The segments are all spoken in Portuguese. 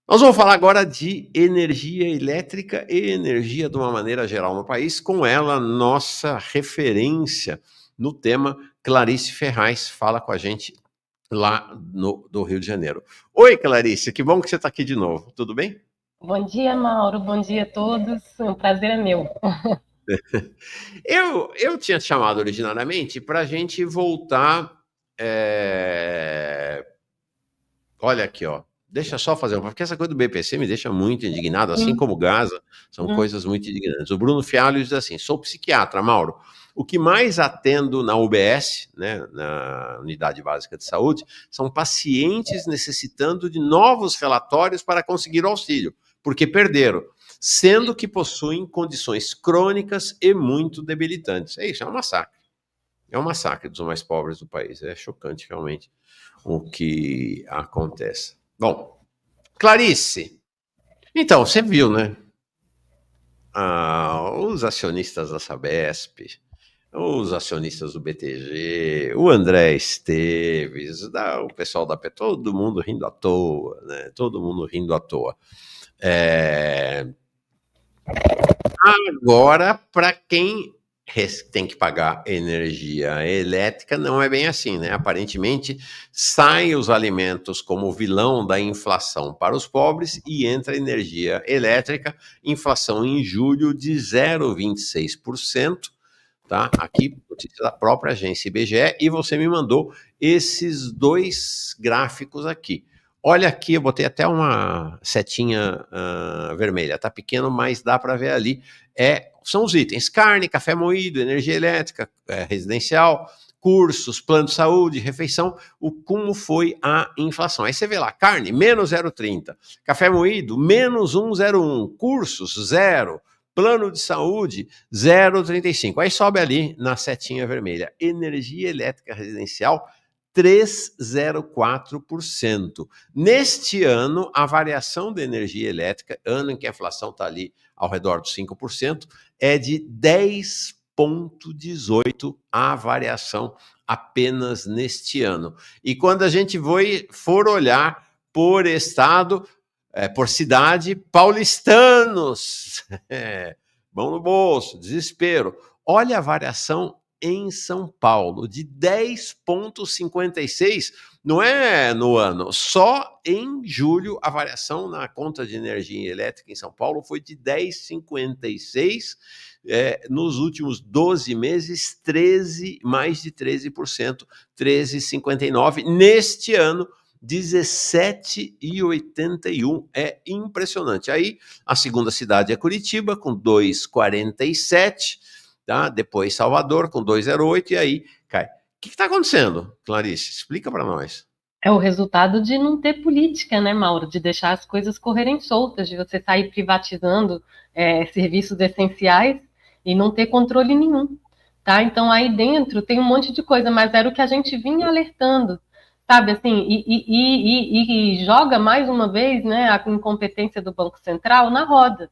Nós vamos falar agora de energia elétrica e energia de uma maneira geral no país, com ela, nossa referência no tema, Clarice Ferraz, fala com a gente lá do Rio de Janeiro. Oi, Clarice, que bom que você está aqui de novo, tudo bem? Bom dia, Mauro. Bom dia a todos. Um prazer é meu. Eu tinha te chamado originariamente para a gente voltar. Olha aqui, ó. Deixa só fazer uma. Porque essa coisa do BPC me deixa muito indignado, assim Sim. como o Gaza, são coisas muito indignantes. O Bruno Fialho diz assim: sou psiquiatra, Mauro. O que mais atendo na UBS, né, na Unidade Básica de Saúde, são pacientes necessitando de novos relatórios para conseguir o auxílio, porque perderam, sendo que possuem condições crônicas e muito debilitantes. É isso, é um massacre. É um massacre dos mais pobres do país. É chocante, realmente, o que acontece. Bom, Clarice, então, você viu, né? Os acionistas da Sabesp, os acionistas do BTG, o André Esteves, o pessoal da Petro, todo mundo rindo à toa, né? Todo mundo rindo à toa. É, Agora, para quem tem que pagar energia elétrica, não é bem assim, né? Aparentemente, saem os alimentos como vilão da inflação para os pobres e entra a energia elétrica, inflação em julho de 0,26%, tá? Aqui, notícia da própria agência IBGE, e você me mandou esses dois gráficos aqui. Olha aqui, eu botei até uma setinha vermelha, tá pequeno, mas dá para ver ali. São os itens: carne, café moído, energia elétrica, residencial, cursos, plano de saúde, refeição, como foi a inflação. Aí você vê lá, carne, menos 0,30, café moído, menos 1,01, cursos, zero, plano de saúde, 0,35. Aí sobe ali na setinha vermelha, energia elétrica residencial, 3,04%. Neste ano, a variação da energia elétrica, ano em que a inflação está ali ao redor dos 5%, é de 10,18% a variação apenas neste ano. E quando a gente for olhar por estado, por cidade, paulistanos, mão no bolso, desespero. Olha a variação em São Paulo, de 10,56, não é no ano, só em julho a variação na conta de energia elétrica em São Paulo foi de 10,56, nos últimos 12 meses, mais de 13%, 13,59%. Neste ano, 17,81. É impressionante. Aí a segunda cidade é Curitiba, com 2,47, tá? Depois Salvador, com 2,08, e aí cai. O que está acontecendo, Clarice? Explica para nós. É o resultado de não ter política, né, Mauro? De deixar as coisas correrem soltas, de você sair privatizando serviços essenciais e não ter controle nenhum, tá? Então aí dentro tem um monte de coisa, mas era o que a gente vinha alertando, sabe? Assim, e joga mais uma vez, né, a incompetência do Banco Central na roda.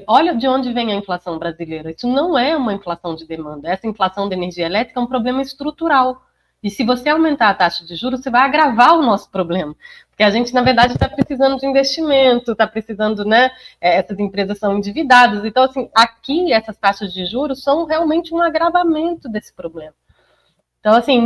Olha de onde vem a inflação brasileira. Isso não é uma inflação de demanda. Essa inflação da energia elétrica é um problema estrutural. E se você aumentar a taxa de juros, você vai agravar o nosso problema. Porque a gente, na verdade, está precisando de investimento, está precisando, né? Essas empresas são endividadas. Então, assim, aqui essas taxas de juros são realmente um agravamento desse problema. Então, assim,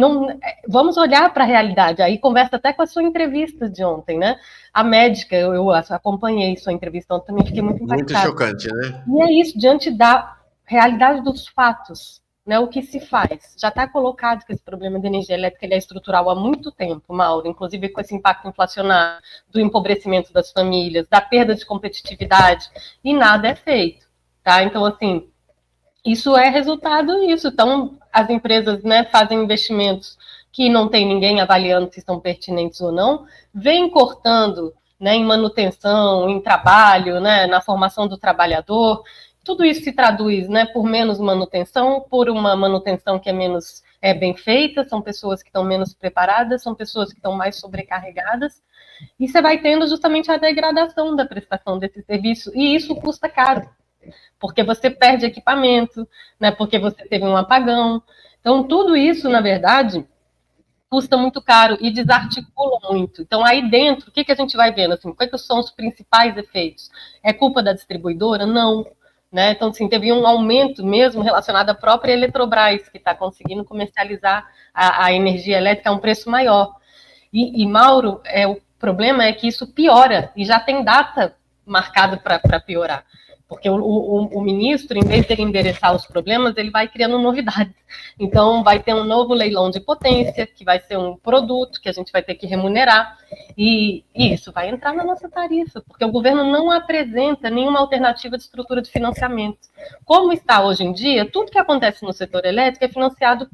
vamos olhar para a realidade. Aí conversa até com a sua entrevista de ontem, né? A médica, eu acompanhei sua entrevista ontem, também fiquei muito Muito impactada. chocante, né? E é isso, diante da realidade dos fatos, né, o que se faz? Já está colocado que esse problema de energia elétrica ele é estrutural há muito tempo, Mauro, inclusive com esse impacto inflacionário, do empobrecimento das famílias, da perda de competitividade, e nada é feito. Tá? Então, assim, isso é resultado disso. Então, as empresas, né, fazem investimentos que não tem ninguém avaliando se são pertinentes ou não, vem cortando, né, em manutenção, em trabalho, né, na formação do trabalhador. Tudo isso se traduz, né, por menos manutenção, por uma manutenção que é menos bem feita, são pessoas que estão menos preparadas, são pessoas que estão mais sobrecarregadas, e você vai tendo justamente a degradação da prestação desse serviço, e isso custa caro, porque você perde equipamento, né, porque você teve um apagão. Então, tudo isso, na verdade, custa muito caro e desarticula muito. Então, aí dentro, o que a gente vai vendo? Assim, quais são os principais efeitos? É culpa da distribuidora? Não. Né? Então, assim, teve um aumento mesmo relacionado à própria Eletrobras, que está conseguindo comercializar a energia elétrica a um preço maior. E Mauro, o problema é que isso piora, e já tem data marcada para piorar. Porque o ministro, em vez de ele endereçar os problemas, ele vai criando novidades. Então, vai ter um novo leilão de potência, que vai ser um produto que a gente vai ter que remunerar, e isso vai entrar na nossa tarifa, porque o governo não apresenta nenhuma alternativa de estrutura de financiamento. Como está hoje em dia, tudo que acontece no setor elétrico é financiado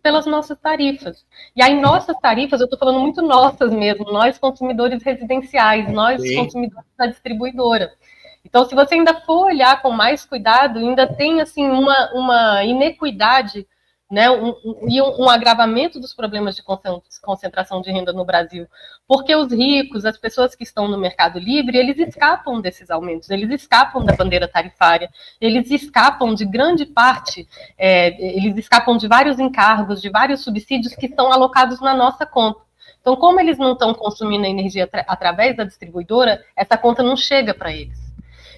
pelas nossas tarifas. E aí, nossas tarifas, eu estou falando muito nossas mesmo, nós consumidores residenciais, nós consumidores da distribuidora. Então, se você ainda for olhar com mais cuidado, ainda tem assim uma inequidade, né, um agravamento dos problemas de concentração de renda no Brasil, porque os ricos, as pessoas que estão no mercado livre, eles escapam desses aumentos, eles escapam da bandeira tarifária, eles escapam de grande parte, eles escapam de vários encargos, de vários subsídios que são alocados na nossa conta. Então, como eles não estão consumindo a energia através da distribuidora, essa conta não chega para eles.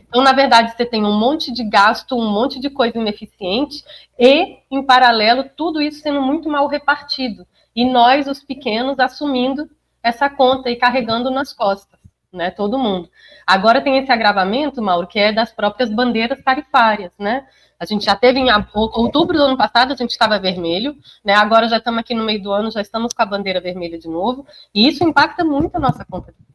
Então, na verdade, você tem um monte de gasto, um monte de coisa ineficiente e, em paralelo, tudo isso sendo muito mal repartido. E nós, os pequenos, assumindo essa conta e carregando nas costas, né? Todo mundo. Agora tem esse agravamento, Mauro, que é das próprias bandeiras tarifárias, né? A gente já teve em outubro do ano passado, a gente estava vermelho, né? Agora já estamos aqui no meio do ano, já estamos com a bandeira vermelha de novo, e isso impacta muito a nossa conta de luz.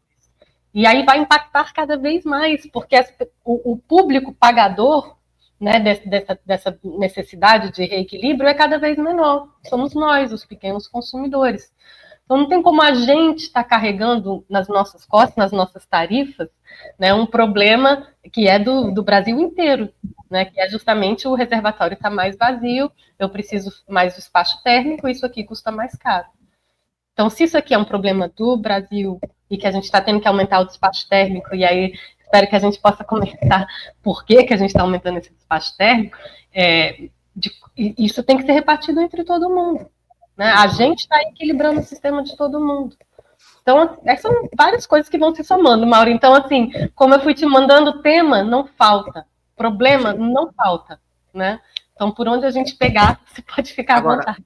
E aí vai impactar cada vez mais, porque o público pagador, né, dessa necessidade de reequilíbrio é cada vez menor. Somos nós, os pequenos consumidores. Então não tem como a gente estar carregando nas nossas costas, nas nossas tarifas, né, um problema que é do Brasil inteiro, né, que é justamente o reservatório está mais vazio, eu preciso mais despacho térmico, isso aqui custa mais caro. Então, se isso aqui é um problema do Brasil e que a gente está tendo que aumentar o despacho térmico, e aí espero que a gente possa comentar por que a gente está aumentando esse despacho térmico, isso tem que ser repartido entre todo mundo. Né? A gente está equilibrando o sistema de todo mundo. Então, essas são várias coisas que vão se somando, Mauro. Então, assim, como eu fui te mandando tema, não falta. Problema, não falta. Né? Então, por onde a gente pegar, você pode ficar à vontade.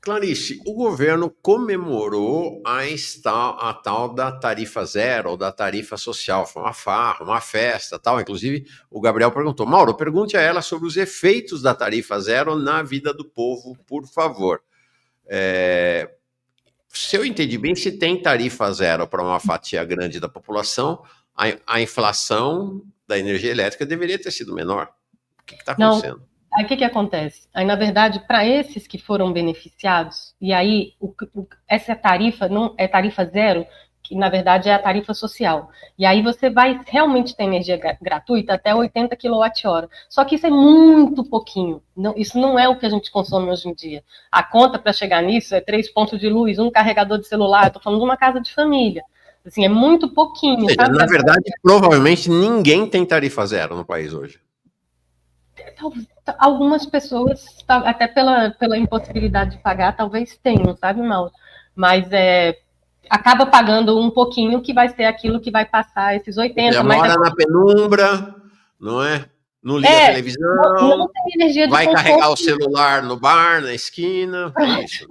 Clarice, o governo comemorou a tal da tarifa zero, ou da tarifa social. Foi uma farra, uma festa, tal. Inclusive, o Gabriel perguntou, Mauro, pergunte a ela sobre os efeitos da tarifa zero na vida do povo, por favor. Se eu entendi bem, se tem tarifa zero para uma fatia grande da população, a inflação da energia elétrica deveria ter sido menor. O que está acontecendo? Aí o que acontece? Aí, na verdade, para esses que foram beneficiados, e aí essa tarifa não é tarifa zero, que na verdade é a tarifa social. E aí você vai realmente ter energia gratuita até 80 kWh. Só que isso é muito pouquinho. Não, isso não é o que a gente consome hoje em dia. A conta para chegar nisso é 3 pontos de luz, um carregador de celular. Estou falando de uma casa de família. Assim, é muito pouquinho. Seja, sabe? Na verdade, provavelmente ninguém tem tarifa zero no país hoje. Algumas pessoas, até pela impossibilidade de pagar, talvez tenham, sabe, Mauro? Mas acaba pagando um pouquinho, que vai ser aquilo que vai passar esses 80. Você mora na penumbra, não é? Não liga a televisão, não tem energia de vai conforto. carregar o celular no bar, na esquina, é isso.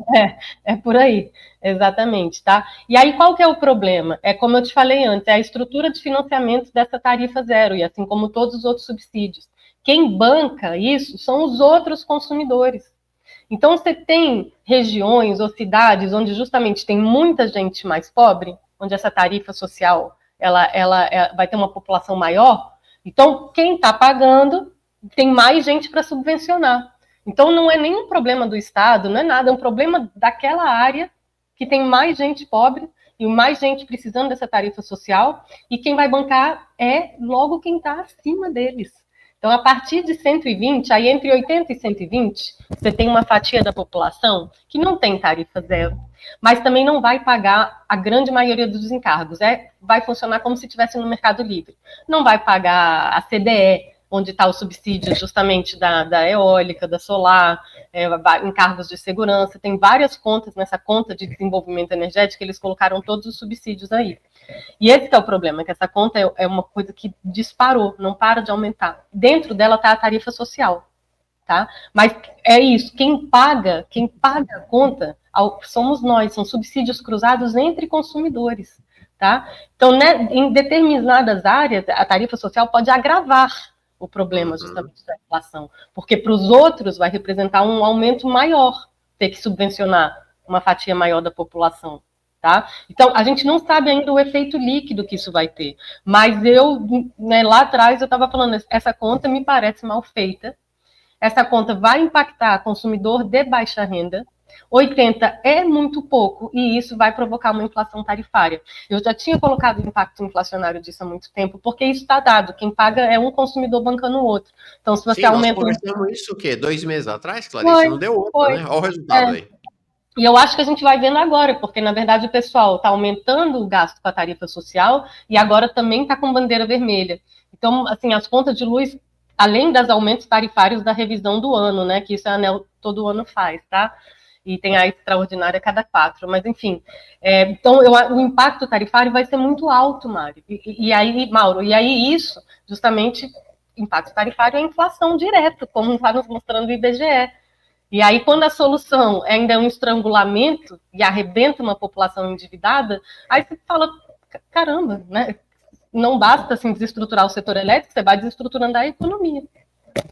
É por aí, exatamente, tá? E aí, qual que é o problema? É como eu te falei antes, é a estrutura de financiamento dessa tarifa zero, e assim como todos os outros subsídios. Quem banca isso são os outros consumidores. Então, você tem regiões ou cidades onde justamente tem muita gente mais pobre, onde essa tarifa social ela vai ter uma população maior. Então, quem está pagando tem mais gente para subvencionar. Então, não é nenhum problema do Estado, não é nada, é um problema daquela área que tem mais gente pobre e mais gente precisando dessa tarifa social, e quem vai bancar é logo quem está acima deles. Então, a partir de 120, aí entre 80 e 120, você tem uma fatia da população que não tem tarifa zero, mas também não vai pagar a grande maioria dos encargos. Vai funcionar como se estivesse no Mercado Livre. Não vai pagar a CDE, onde está o subsídio justamente da eólica, da solar, encargos de segurança, tem várias contas nessa conta de desenvolvimento energético, eles colocaram todos os subsídios aí. E esse que é o problema, que essa conta é uma coisa que disparou, não para de aumentar. Dentro dela está a tarifa social, tá? Mas é isso, quem paga a conta somos nós, são subsídios cruzados entre consumidores, tá? Então, né, em determinadas áreas, a tarifa social pode agravar o problema justamente da inflação, porque para os outros vai representar um aumento maior, ter que subvencionar uma fatia maior da população. Tá? Então, a gente não sabe ainda o efeito líquido que isso vai ter. Mas eu, né, lá atrás, eu estava falando, essa conta me parece mal feita. Essa conta vai impactar consumidor de baixa renda. 80 é muito pouco, e isso vai provocar uma inflação tarifária. Eu já tinha colocado o impacto inflacionário disso há muito tempo, porque isso está dado. Quem paga é um consumidor bancando o outro. Então, se você aumenta... Nós conversamos isso o quê? 2 meses atrás, Clarice? Não deu outra, né? Olha o resultado aí. E eu acho que a gente vai vendo agora, porque, na verdade, o pessoal está aumentando o gasto com a tarifa social e agora também está com bandeira vermelha. Então, assim, as contas de luz, além dos aumentos tarifários da revisão do ano, né, que isso a ANEEL todo ano faz, tá? E tem a extraordinária a cada 4. Mas, enfim, então o impacto tarifário vai ser muito alto, Mário. E aí, Mauro, isso, justamente, impacto tarifário é inflação direto, como está nos mostrando o IBGE. E aí, quando a solução ainda é um estrangulamento e arrebenta uma população endividada, aí você fala, caramba, né? Não basta assim, desestruturar o setor elétrico, você vai desestruturando a economia.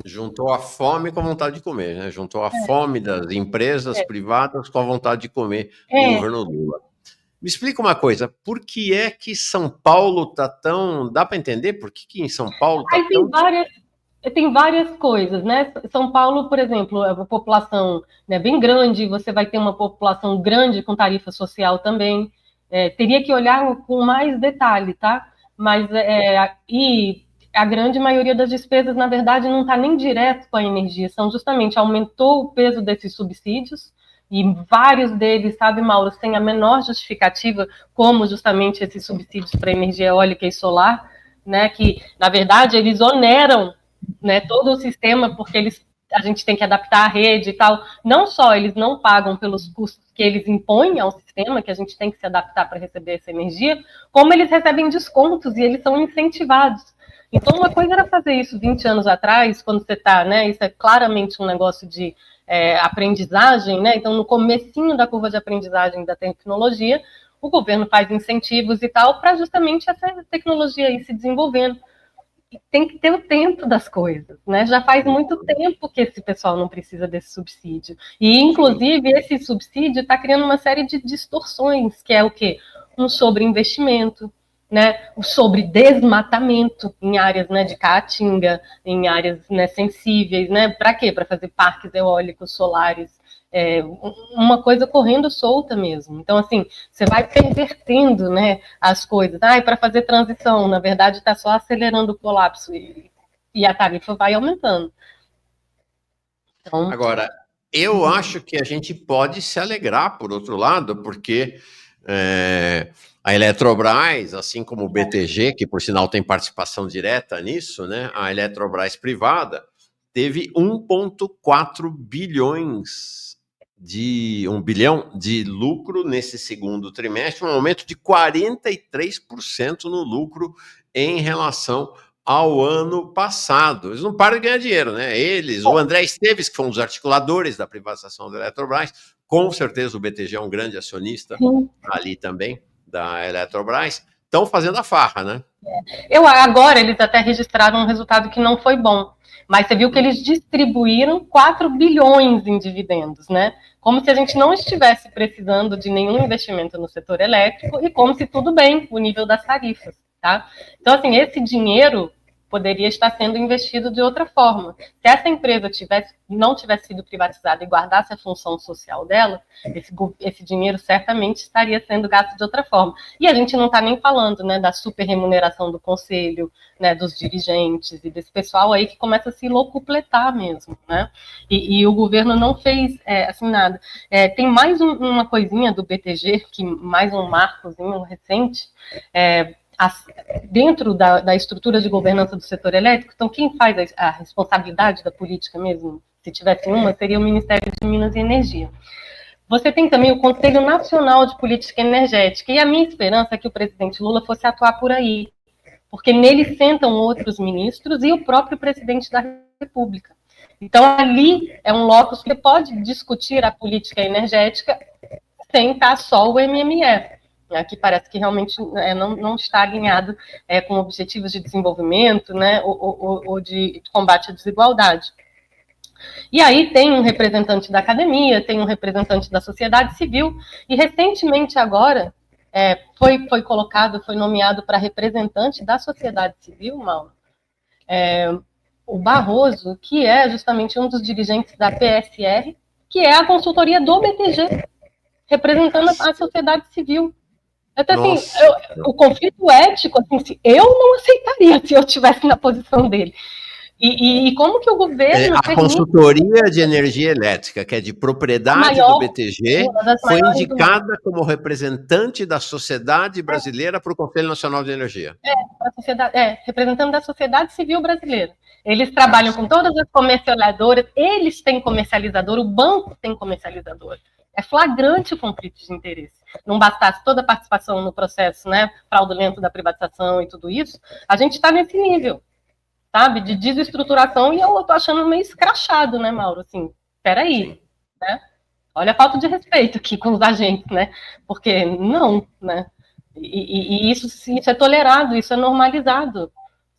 Juntou a fome com a vontade de comer, né? Juntou a fome das empresas privadas com a vontade de comer do governo Lula. Me explica uma coisa, por que é que São Paulo tá tão... Dá para entender por que em São Paulo tá tão... Tem várias coisas, né? São Paulo, por exemplo, é uma população, né, bem grande, você vai ter uma população grande com tarifa social também. Teria que olhar com mais detalhe, tá? Mas e a grande maioria das despesas, na verdade, não está nem direto com a energia, são justamente aumentou o peso desses subsídios, e vários deles, sabe, Mauro, sem a menor justificativa, como justamente esses subsídios para energia eólica e solar, né? Que, na verdade, eles oneram, né, todo o sistema, porque a gente tem que adaptar a rede e tal. Não só eles não pagam pelos custos que eles impõem ao sistema, que a gente tem que se adaptar para receber essa energia, como eles recebem descontos e eles são incentivados. Então, uma coisa era fazer isso 20 anos atrás, quando você está, né, isso é claramente um negócio de aprendizagem, né, então no comecinho da curva de aprendizagem da tecnologia, o governo faz incentivos e tal, para justamente essa tecnologia ir se desenvolvendo. Tem que ter o tempo das coisas, né? Já faz muito tempo que esse pessoal não precisa desse subsídio. E, inclusive, esse subsídio está criando uma série de distorções, que é o quê? Um sobreinvestimento, né? O sobredesmatamento em áreas, né, de caatinga, em áreas, né, sensíveis, né? Para quê? Para fazer parques eólicos, solares, uma coisa correndo solta mesmo. Então, assim, você vai pervertendo, né, as coisas. Para fazer transição, na verdade, está só acelerando o colapso e a tarifa vai aumentando. Então... Agora, eu acho que a gente pode se alegrar, por outro lado, porque a Eletrobras, assim como o BTG, que por sinal tem participação direta nisso, né, a Eletrobras privada, teve 1,4 bilhões de 1 bilhão de lucro nesse segundo trimestre, um aumento de 43% no lucro em relação ao ano passado. Eles não param de ganhar dinheiro, né? O André Esteves, que foi um dos articuladores da privatização da Eletrobras, com certeza o BTG é um grande acionista ali também da Eletrobras, estão fazendo a farra, né? Agora eles até registraram um resultado que não foi bom, mas você viu que eles distribuíram 4 bilhões em dividendos, né? Como se a gente não estivesse precisando de nenhum investimento no setor elétrico e como se tudo bem o nível das tarifas, tá? Então, assim, esse dinheiro poderia estar sendo investido de outra forma. Se essa empresa não tivesse sido privatizada e guardasse a função social dela, esse dinheiro certamente estaria sendo gasto de outra forma. E a gente não está nem falando, né, da super remuneração do conselho, né, dos dirigentes e desse pessoal aí que começa a se locupletar mesmo, né? E o governo não fez assim nada. Tem mais uma coisinha do BTG, mais um marcozinho recente. dentro da estrutura de governança do setor elétrico, então quem faz a responsabilidade da política mesmo, se tivesse uma, seria o Ministério de Minas e Energia. Você tem também o Conselho Nacional de Política Energética, e a minha esperança é que o presidente Lula fosse atuar por aí, porque nele sentam outros ministros e o próprio presidente da República. Então, ali é um locus que pode discutir a política energética sem estar só o MME, que parece que realmente não está alinhado com objetivos de desenvolvimento, né, ou de combate à desigualdade. E aí tem um representante da academia, tem um representante da sociedade civil, e recentemente agora foi nomeado para representante da sociedade civil, Mauro, o Barroso, que é justamente um dos dirigentes da PSR, que é a consultoria do BTG, representando a sociedade civil. Então, assim, o conflito ético, assim, eu não aceitaria se eu estivesse na posição dele. E como que o governo... A consultoria de energia elétrica, que é de propriedade do BTG, foi indicada como representante da sociedade brasileira para o Conselho Nacional de Energia. Representando da sociedade civil brasileira. Eles trabalham com todas as comercializadoras, eles têm comercializador, o banco tem comercializador. É flagrante o conflito de interesse. Não bastasse toda a participação no processo, né, fraudulento da privatização e tudo isso, a gente está nesse nível, sabe, de desestruturação, e eu tô achando meio escrachado, né, Mauro? Assim, peraí, né? Olha a falta de respeito aqui com os agentes, né? Porque não, né? E isso é tolerado, isso é normalizado,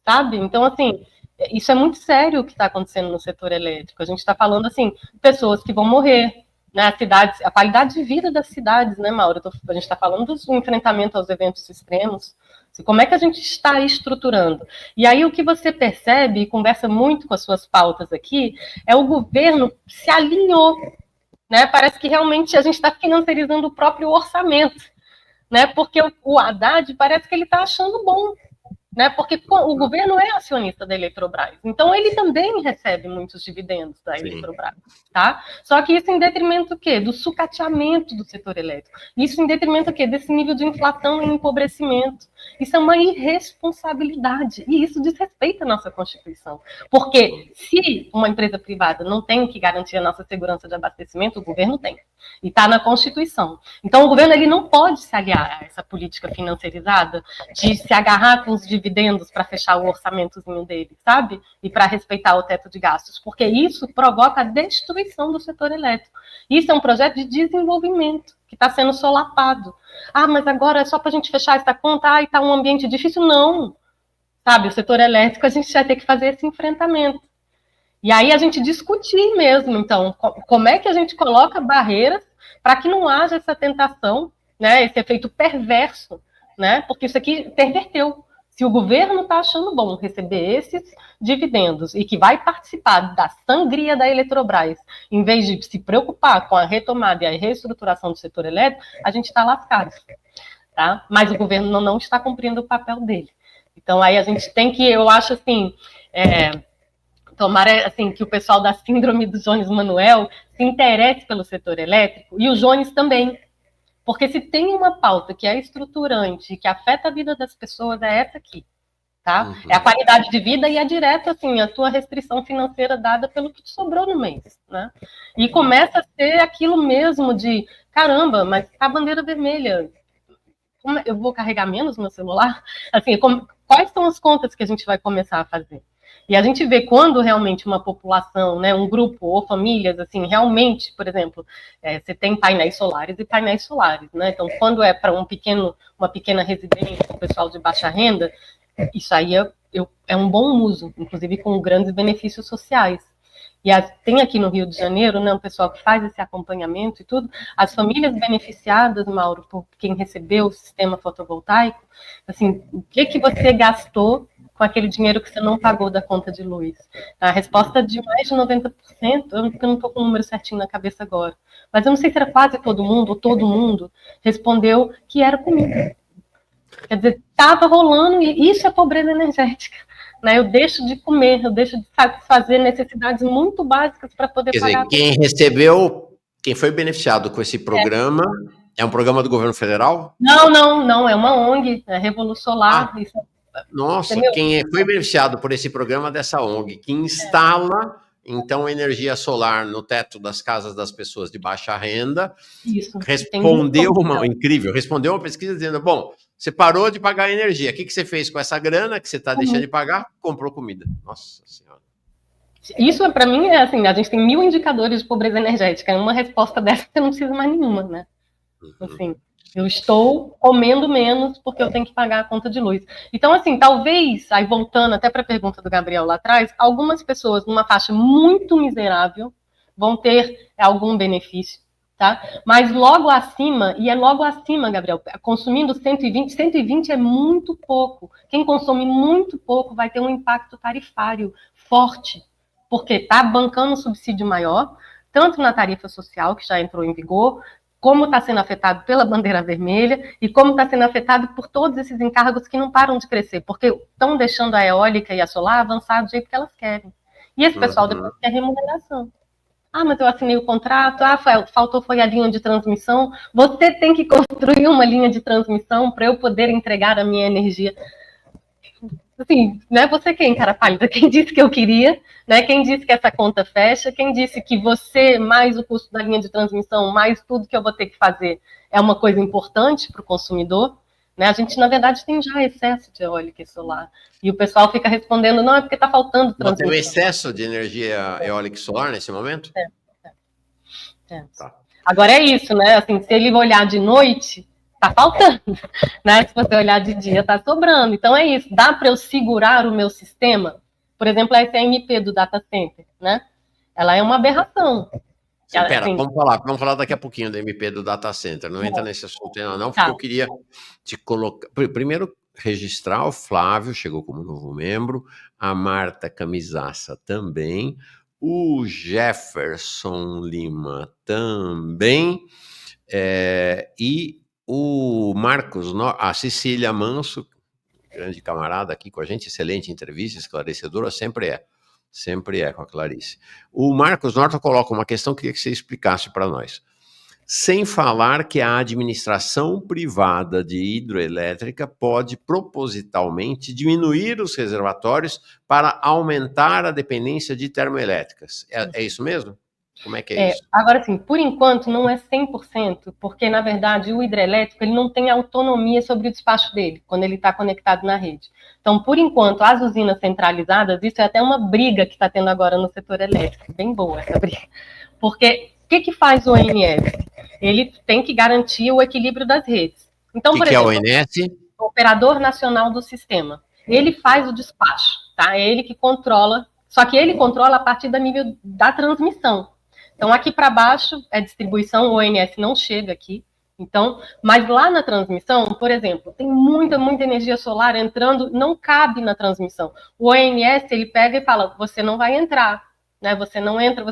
sabe? Então, assim, isso é muito sério o que está acontecendo no setor elétrico. A gente está falando, assim, pessoas que vão morrer, né? As cidades, a qualidade de vida das cidades, né, Mauro? A gente está falando do enfrentamento aos eventos extremos. Como é que a gente está estruturando? E aí o que você percebe, e conversa muito com as suas pautas aqui, é o governo se alinhou, né? Parece que realmente a gente está financiarizando o próprio orçamento, né? Porque o Haddad parece que ele está achando bom, né? Porque o governo é acionista da Eletrobras, então ele também recebe muitos dividendos da Eletrobras, tá? Só que isso em detrimento do quê? Do sucateamento do setor elétrico. Isso em detrimento do quê? Desse nível de inflação e empobrecimento. Isso é uma irresponsabilidade, e isso desrespeita a nossa Constituição. Porque se uma empresa privada não tem que garantir a nossa segurança de abastecimento, o governo tem. E está na Constituição. Então, o governo ele não pode se aliar a essa política financiarizada de se agarrar com os dividendos para fechar o orçamentozinho dele, sabe? E para respeitar o teto de gastos, porque isso provoca a destruição do setor elétrico. Isso é um projeto de desenvolvimento que está sendo solapado. Ah, mas agora é só para a gente fechar essa conta, está um ambiente difícil. Não, sabe? O setor elétrico, a gente vai ter que fazer esse enfrentamento. E aí a gente discutir mesmo, então, como é que a gente coloca barreiras para que não haja essa tentação, né, esse efeito perverso, né? Porque isso aqui perverteu. Se o governo está achando bom receber esses dividendos e que vai participar da sangria da Eletrobras, em vez de se preocupar com a retomada e a reestruturação do setor elétrico, a gente está lascado, tá? Mas o governo não está cumprindo o papel dele. Então, aí a gente tem que, eu acho assim, tomara assim, que o pessoal da síndrome do Jones Manuel se interesse pelo setor elétrico, e o Jones também. Porque se tem uma pauta que é estruturante, que afeta a vida das pessoas, é essa aqui, tá? É a qualidade de vida e é direto, assim, a tua restrição financeira dada pelo que te sobrou no mês, né? E começa a ser aquilo mesmo de, caramba, mas a bandeira vermelha, eu vou carregar menos meu celular? Assim, quais são as contas que a gente vai começar a fazer? E a gente vê quando realmente uma população, né, um grupo ou famílias, assim, realmente, por exemplo, você tem painéis solares e painéis solares, né? Então, quando é para uma pequena residência, o pessoal de baixa renda, isso aí é um bom uso, inclusive com grandes benefícios sociais. E tem aqui no Rio de Janeiro, né, um pessoal que faz esse acompanhamento e tudo, as famílias beneficiadas, Mauro, por quem recebeu o sistema fotovoltaico, assim, o que você gastou com aquele dinheiro que você não pagou da conta de luz? A resposta de mais de 90%, eu não estou com o número certinho na cabeça agora, mas eu não sei se era quase todo mundo, ou todo mundo, respondeu que era comida. Quer dizer, estava rolando, e isso é pobreza energética. Né? Eu deixo de comer, eu deixo de fazer necessidades muito básicas para poder pagar. Quer dizer, quem foi beneficiado com esse programa É um programa do governo federal? Não, é uma ONG, é Revolusolar. Nossa, quem foi beneficiado por esse programa dessa ONG, que instala, então, energia solar no teto das casas das pessoas de baixa renda, respondeu uma pesquisa dizendo, bom, você parou de pagar energia, o que você fez com essa grana que você está deixando de pagar? Comprou comida. Nossa Senhora. Isso, para mim, é assim, a gente tem 1000 indicadores de pobreza energética, uma resposta dessa você não precisa mais nenhuma, né? Assim, eu estou comendo menos porque eu tenho que pagar a conta de luz. Então, assim, talvez, aí voltando até para a pergunta do Gabriel lá atrás, algumas pessoas numa faixa muito miserável vão ter algum benefício, tá? Mas logo acima, e é logo acima, Gabriel, consumindo 120 é muito pouco. Quem consome muito pouco vai ter um impacto tarifário forte, porque está bancando um subsídio maior, tanto na tarifa social, que já entrou em vigor, como está sendo afetado pela bandeira vermelha e como está sendo afetado por todos esses encargos que não param de crescer, porque estão deixando a eólica e a solar avançar do jeito que elas querem. E esse pessoal depois quer remuneração. Mas eu assinei o contrato, faltou foi a linha de transmissão. Você tem que construir uma linha de transmissão para eu poder entregar a minha energia. Assim, não é você quem, cara pálida? Quem disse que eu queria, né? Quem disse que essa conta fecha? Quem disse que você, mais o custo da linha de transmissão, mais tudo que eu vou ter que fazer, é uma coisa importante para o consumidor? Né? A gente, na verdade, tem já excesso de eólica e solar. E o pessoal fica respondendo, não, é porque está faltando transmissão. Tem um excesso de energia eólica e solar nesse momento? Tá. Agora é isso, né? Assim, se ele olhar de noite, tá faltando, né? Se você olhar de dia, tá sobrando. Então é isso. Dá para eu segurar o meu sistema? Por exemplo, a SMP do data center, né? Ela é uma aberração. Sim, pera, assim, vamos falar daqui a pouquinho da MP do data center. Não entra nesse assunto não, porque eu queria te colocar. Primeiro, registrar o Flávio, chegou como novo membro, a Marta Camisaça também, o Jefferson Lima também, e o Marcos, a Cecília Manso, grande camarada aqui com a gente, excelente entrevista, esclarecedora, sempre é com a Clarice. O Marcos Norton coloca uma questão que queria que você explicasse para nós. Sem falar que a administração privada de hidroelétrica pode propositalmente diminuir os reservatórios para aumentar a dependência de termoelétricas. É isso mesmo? Como é que é isso? Agora, sim, por enquanto não é 100%, porque, na verdade, o hidrelétrico ele não tem autonomia sobre o despacho dele, quando ele está conectado na rede. Então, por enquanto, as usinas centralizadas, isso é até uma briga que está tendo agora no setor elétrico, bem boa essa briga. Porque o que faz o ONS? Ele tem que garantir o equilíbrio das redes. Então, por exemplo, que é o ONS? O Operador Nacional do Sistema. Ele faz o despacho, tá? É ele que controla, só que ele controla a partir do nível da transmissão. Então, aqui para baixo é distribuição, o ONS não chega aqui. Então, mas lá na transmissão, por exemplo, tem muita energia solar entrando, não cabe na transmissão. O ONS, ele pega e fala, você não vai entrar, né? Você não entra.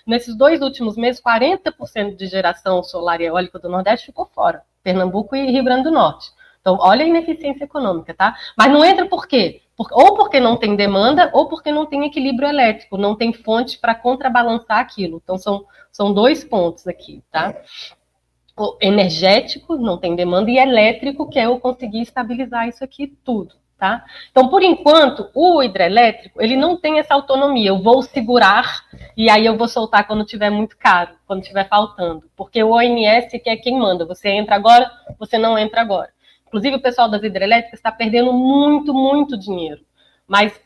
Nesses 2 últimos meses, 40% de geração solar e eólica do Nordeste ficou fora. Pernambuco e Rio Grande do Norte. Então, olha a ineficiência econômica, tá? Mas não entra por quê? Ou porque não tem demanda, ou porque não tem equilíbrio elétrico, não tem fonte para contrabalançar aquilo. Então, são 2 pontos aqui, tá? O energético, não tem demanda, e elétrico, que é eu conseguir estabilizar isso aqui tudo, tá? Então, por enquanto, o hidrelétrico, ele não tem essa autonomia. Eu vou segurar, e aí eu vou soltar quando tiver muito caro, quando tiver faltando. Porque o ONS que é quem manda. Você entra agora, você não entra agora. Inclusive, o pessoal das hidrelétricas está perdendo muito dinheiro. Mas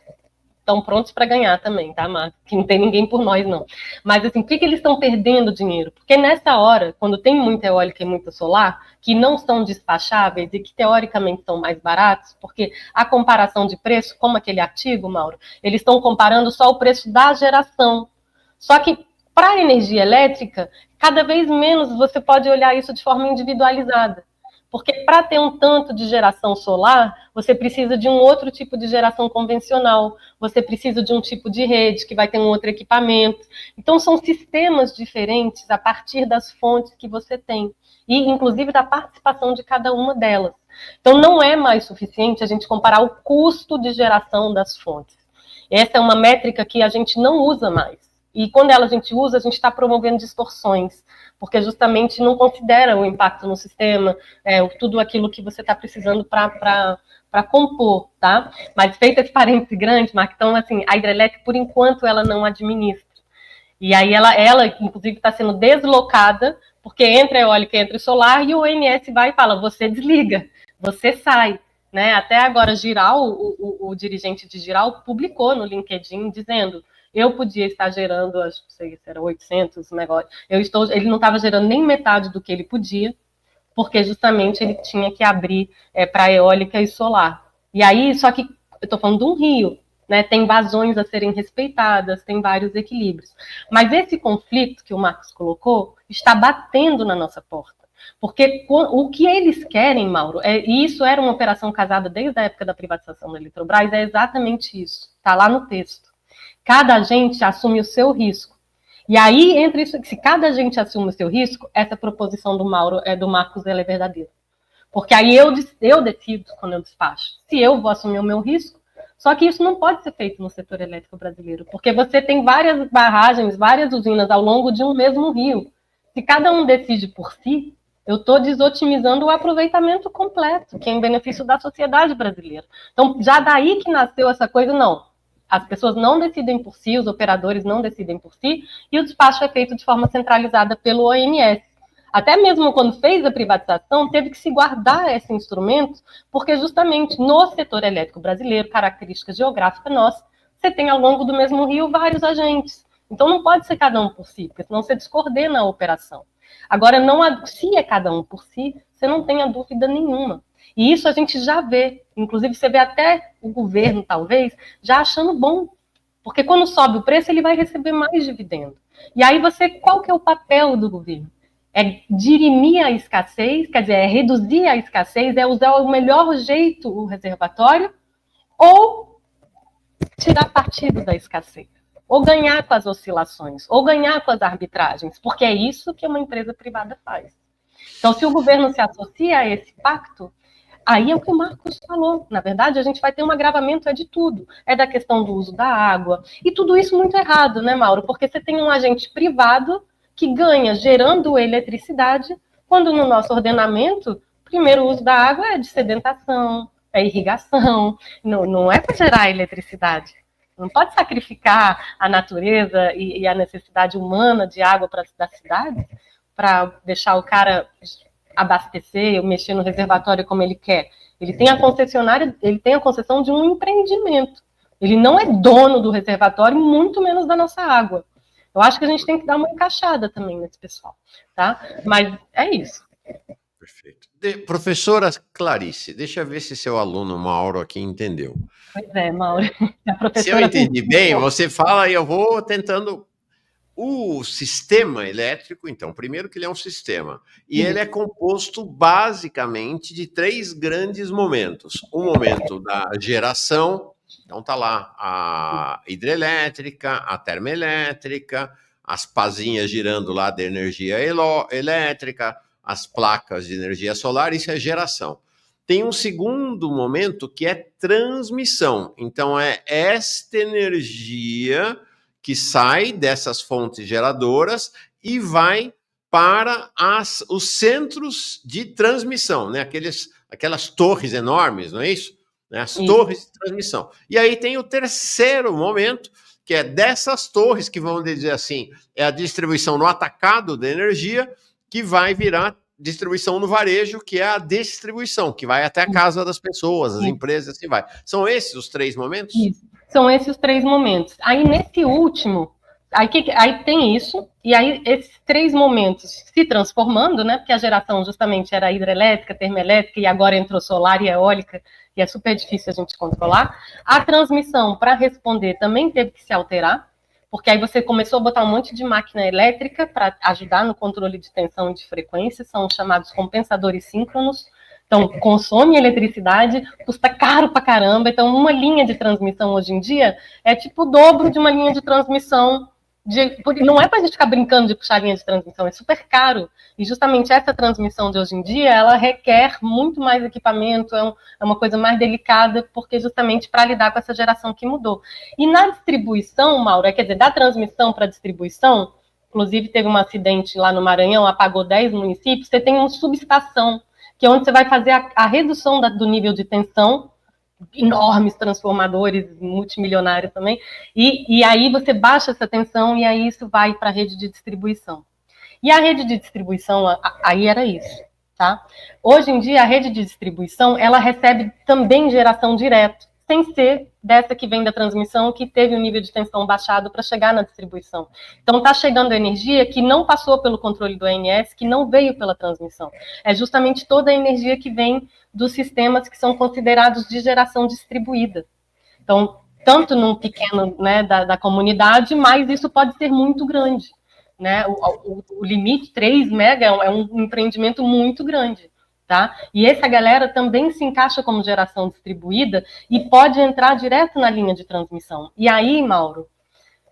estão prontos para ganhar também, tá, Marcos? Que não tem ninguém por nós, não. Mas, assim, por que eles estão perdendo dinheiro? Porque nessa hora, quando tem muita eólica e muita solar, que não são despacháveis e que, teoricamente, são mais baratos, porque a comparação de preço, como aquele artigo, Mauro, eles estão comparando só o preço da geração. Só que, para a energia elétrica, cada vez menos você pode olhar isso de forma individualizada. Porque para ter um tanto de geração solar, você precisa de um outro tipo de geração convencional, você precisa de um tipo de rede que vai ter um outro equipamento. Então, são sistemas diferentes a partir das fontes que você tem, e inclusive da participação de cada uma delas. Então, não é mais suficiente a gente comparar o custo de geração das fontes. Essa é uma métrica que a gente não usa mais. E quando a gente usa, a gente está promovendo distorções, porque justamente não considera o impacto no sistema, tudo aquilo que você está precisando para compor, tá? Mas feito esse parêntese grande, Marco, então, assim, a hidrelétrica, por enquanto, ela não administra. E aí ela inclusive, está sendo deslocada, porque entra a eólica, entra o solar, e o ONS vai e fala, você desliga, você sai. Né? Até agora, Giral, o dirigente de Giral, publicou no LinkedIn, dizendo, eu podia estar gerando, acho que sei, era 800 megawatts, ele não estava gerando nem metade do que ele podia, porque justamente ele tinha que abrir para eólica e solar. E aí, só que eu estou falando de um rio, né, tem vazões a serem respeitadas, tem vários equilíbrios. Mas esse conflito que o Marcos colocou está batendo na nossa porta. Porque o que eles querem, Mauro, e isso era uma operação casada desde a época da privatização da Eletrobras, é exatamente isso. Está lá no texto. Cada agente assume o seu risco. E aí, entre isso, se cada agente assume o seu risco, essa proposição do Marcos, ela é verdadeira. Porque aí eu decido, quando eu despacho, se eu vou assumir o meu risco. Só que isso não pode ser feito no setor elétrico brasileiro, porque você tem várias barragens, várias usinas ao longo de um mesmo rio. Se cada um decide por si, eu estou desotimizando o aproveitamento completo, que é em benefício da sociedade brasileira. Então, já daí que nasceu essa coisa, não. As pessoas não decidem por si, os operadores não decidem por si, e o despacho é feito de forma centralizada pelo ONS. Até mesmo quando fez a privatização, teve que se guardar esse instrumento, porque justamente no setor elétrico brasileiro, característica geográfica nossa, você tem ao longo do mesmo rio vários agentes. Então não pode ser cada um por si, porque senão você descoordena a operação. Agora, se é cada um por si, você não tenha dúvida nenhuma. E isso a gente já vê. Inclusive, você vê até o governo, talvez, já achando bom. Porque quando sobe o preço, ele vai receber mais dividendo. E aí, qual que é o papel do governo? É dirimir a escassez, quer dizer, é reduzir a escassez, é usar o melhor jeito o reservatório, ou tirar partido da escassez, ou ganhar com as oscilações, ou ganhar com as arbitragens, porque é isso que uma empresa privada faz. Então, se o governo se associa a esse pacto, aí é o que o Marcos falou. Na verdade, a gente vai ter um agravamento de tudo. É da questão do uso da água. E tudo isso muito errado, né, Mauro? Porque você tem um agente privado que ganha gerando eletricidade, quando no nosso ordenamento, o primeiro uso da água é de sedentação, é irrigação, não é para gerar eletricidade. Não pode sacrificar a natureza e a necessidade humana de água para a cidade para deixar o cara abastecer, mexer no reservatório como ele quer. Ele tem a concessionária, ele tem a concessão de um empreendimento. Ele não é dono do reservatório, muito menos da nossa água. Eu acho que a gente tem que dar uma encaixada também nesse pessoal, tá? Mas é isso. Perfeito. Professora Clarice, deixa eu ver se seu aluno Mauro aqui entendeu. Pois é, Mauro. Se eu entendi bem, você fala e eu vou tentando. O sistema elétrico, então, primeiro que ele é um sistema, e ele é composto basicamente de 3 grandes momentos. O momento da geração, então tá lá a hidrelétrica, a termoelétrica, as pazinhas girando lá de energia elétrica, as placas de energia solar, isso é geração. Tem um segundo momento que é transmissão. Então, é esta energia que sai dessas fontes geradoras e vai para os centros de transmissão, né? Aquelas torres enormes, não é isso? As torres de transmissão. E aí tem o terceiro momento, que é dessas torres, que vamos dizer assim, é a distribuição no atacado da energia, que vai virar distribuição no varejo, que é a distribuição, que vai até a casa das pessoas, as empresas, assim vai. São esses os 3 momentos? Isso. São esses os 3 momentos. Aí, nesse último, aí tem isso, e aí esses 3 momentos se transformando, né? Porque a geração justamente era hidrelétrica, termoelétrica, e agora entrou solar e eólica, e é super difícil a gente controlar. A transmissão, para responder, também teve que se alterar, porque aí você começou a botar um monte de máquina elétrica para ajudar no controle de tensão e de frequência, são chamados compensadores síncronos. Então, consome eletricidade, custa caro pra caramba. Então, uma linha de transmissão hoje em dia é tipo o dobro de uma linha de transmissão não é para a gente ficar brincando de puxar linha de transmissão, é super caro. E justamente essa transmissão de hoje em dia, ela requer muito mais equipamento, é uma coisa mais delicada, porque justamente para lidar com essa geração que mudou. E na distribuição, Mauro, quer dizer, da transmissão para a distribuição, inclusive teve um acidente lá no Maranhão, apagou 10 municípios, você tem uma subestação, que é onde você vai fazer a redução do nível de tensão, enormes transformadores multimilionários também, e aí você baixa essa tensão e aí isso vai para a rede de distribuição. E a rede de distribuição, aí era isso, tá? Hoje em dia, a rede de distribuição, ela recebe também geração direto, sem ser dessa que vem da transmissão, que teve o nível de tensão baixado para chegar na distribuição. Então, está chegando energia que não passou pelo controle do ONS, que não veio pela transmissão. É justamente toda a energia que vem dos sistemas que são considerados de geração distribuída. Então, tanto num pequeno, né, da comunidade, mas isso pode ser muito grande. Né? O limite 3 mega é um empreendimento muito grande. Tá? E essa galera também se encaixa como geração distribuída e pode entrar direto na linha de transmissão. E aí, Mauro,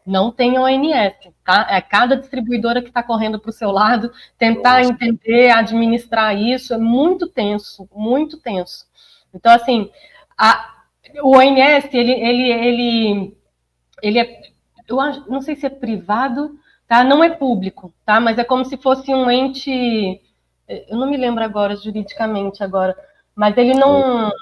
não tem ONS, tá? É cada distribuidora que está correndo para o seu lado, tentar entender, administrar isso, é muito tenso, muito tenso. Então, assim, o ONS, ele é, eu não sei se é privado, tá? Não é público, tá? Mas é como se fosse um ente, eu não me lembro agora, juridicamente agora, mas ele não,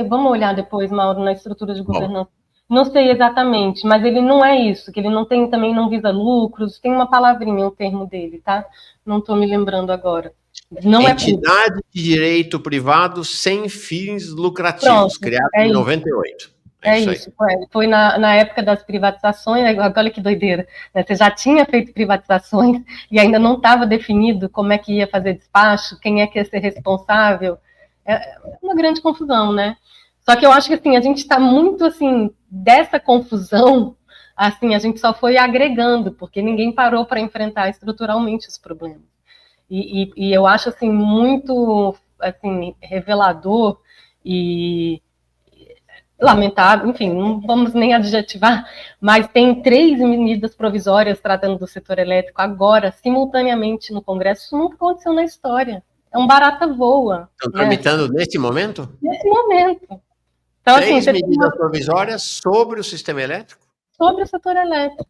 vamos olhar depois, Mauro, na estrutura de governança. Não sei exatamente, mas ele não é isso, que ele não tem, também não visa lucros, tem uma palavrinha, o termo dele, tá? Não estou me lembrando agora. Não Entidade de direito privado sem fins lucrativos, criada em 98. É isso. Foi na época das privatizações, olha que doideira, né? Você já tinha feito privatizações e ainda não estava definido como é que ia fazer despacho, quem é que ia ser responsável. É uma grande confusão, né? Só que eu acho que assim, a gente está muito assim, dessa confusão, assim, a gente só foi agregando, porque ninguém parou para enfrentar estruturalmente os problemas. E eu acho assim, muito assim, revelador e lamentável, enfim, não vamos nem adjetivar, mas tem 3 medidas provisórias tratando do setor elétrico agora, simultaneamente no Congresso. Isso nunca aconteceu na história. É um barata voa. Estão tramitando nesse momento? Nesse momento. Então, 3 medidas provisórias sobre o sistema elétrico? Sobre o setor elétrico.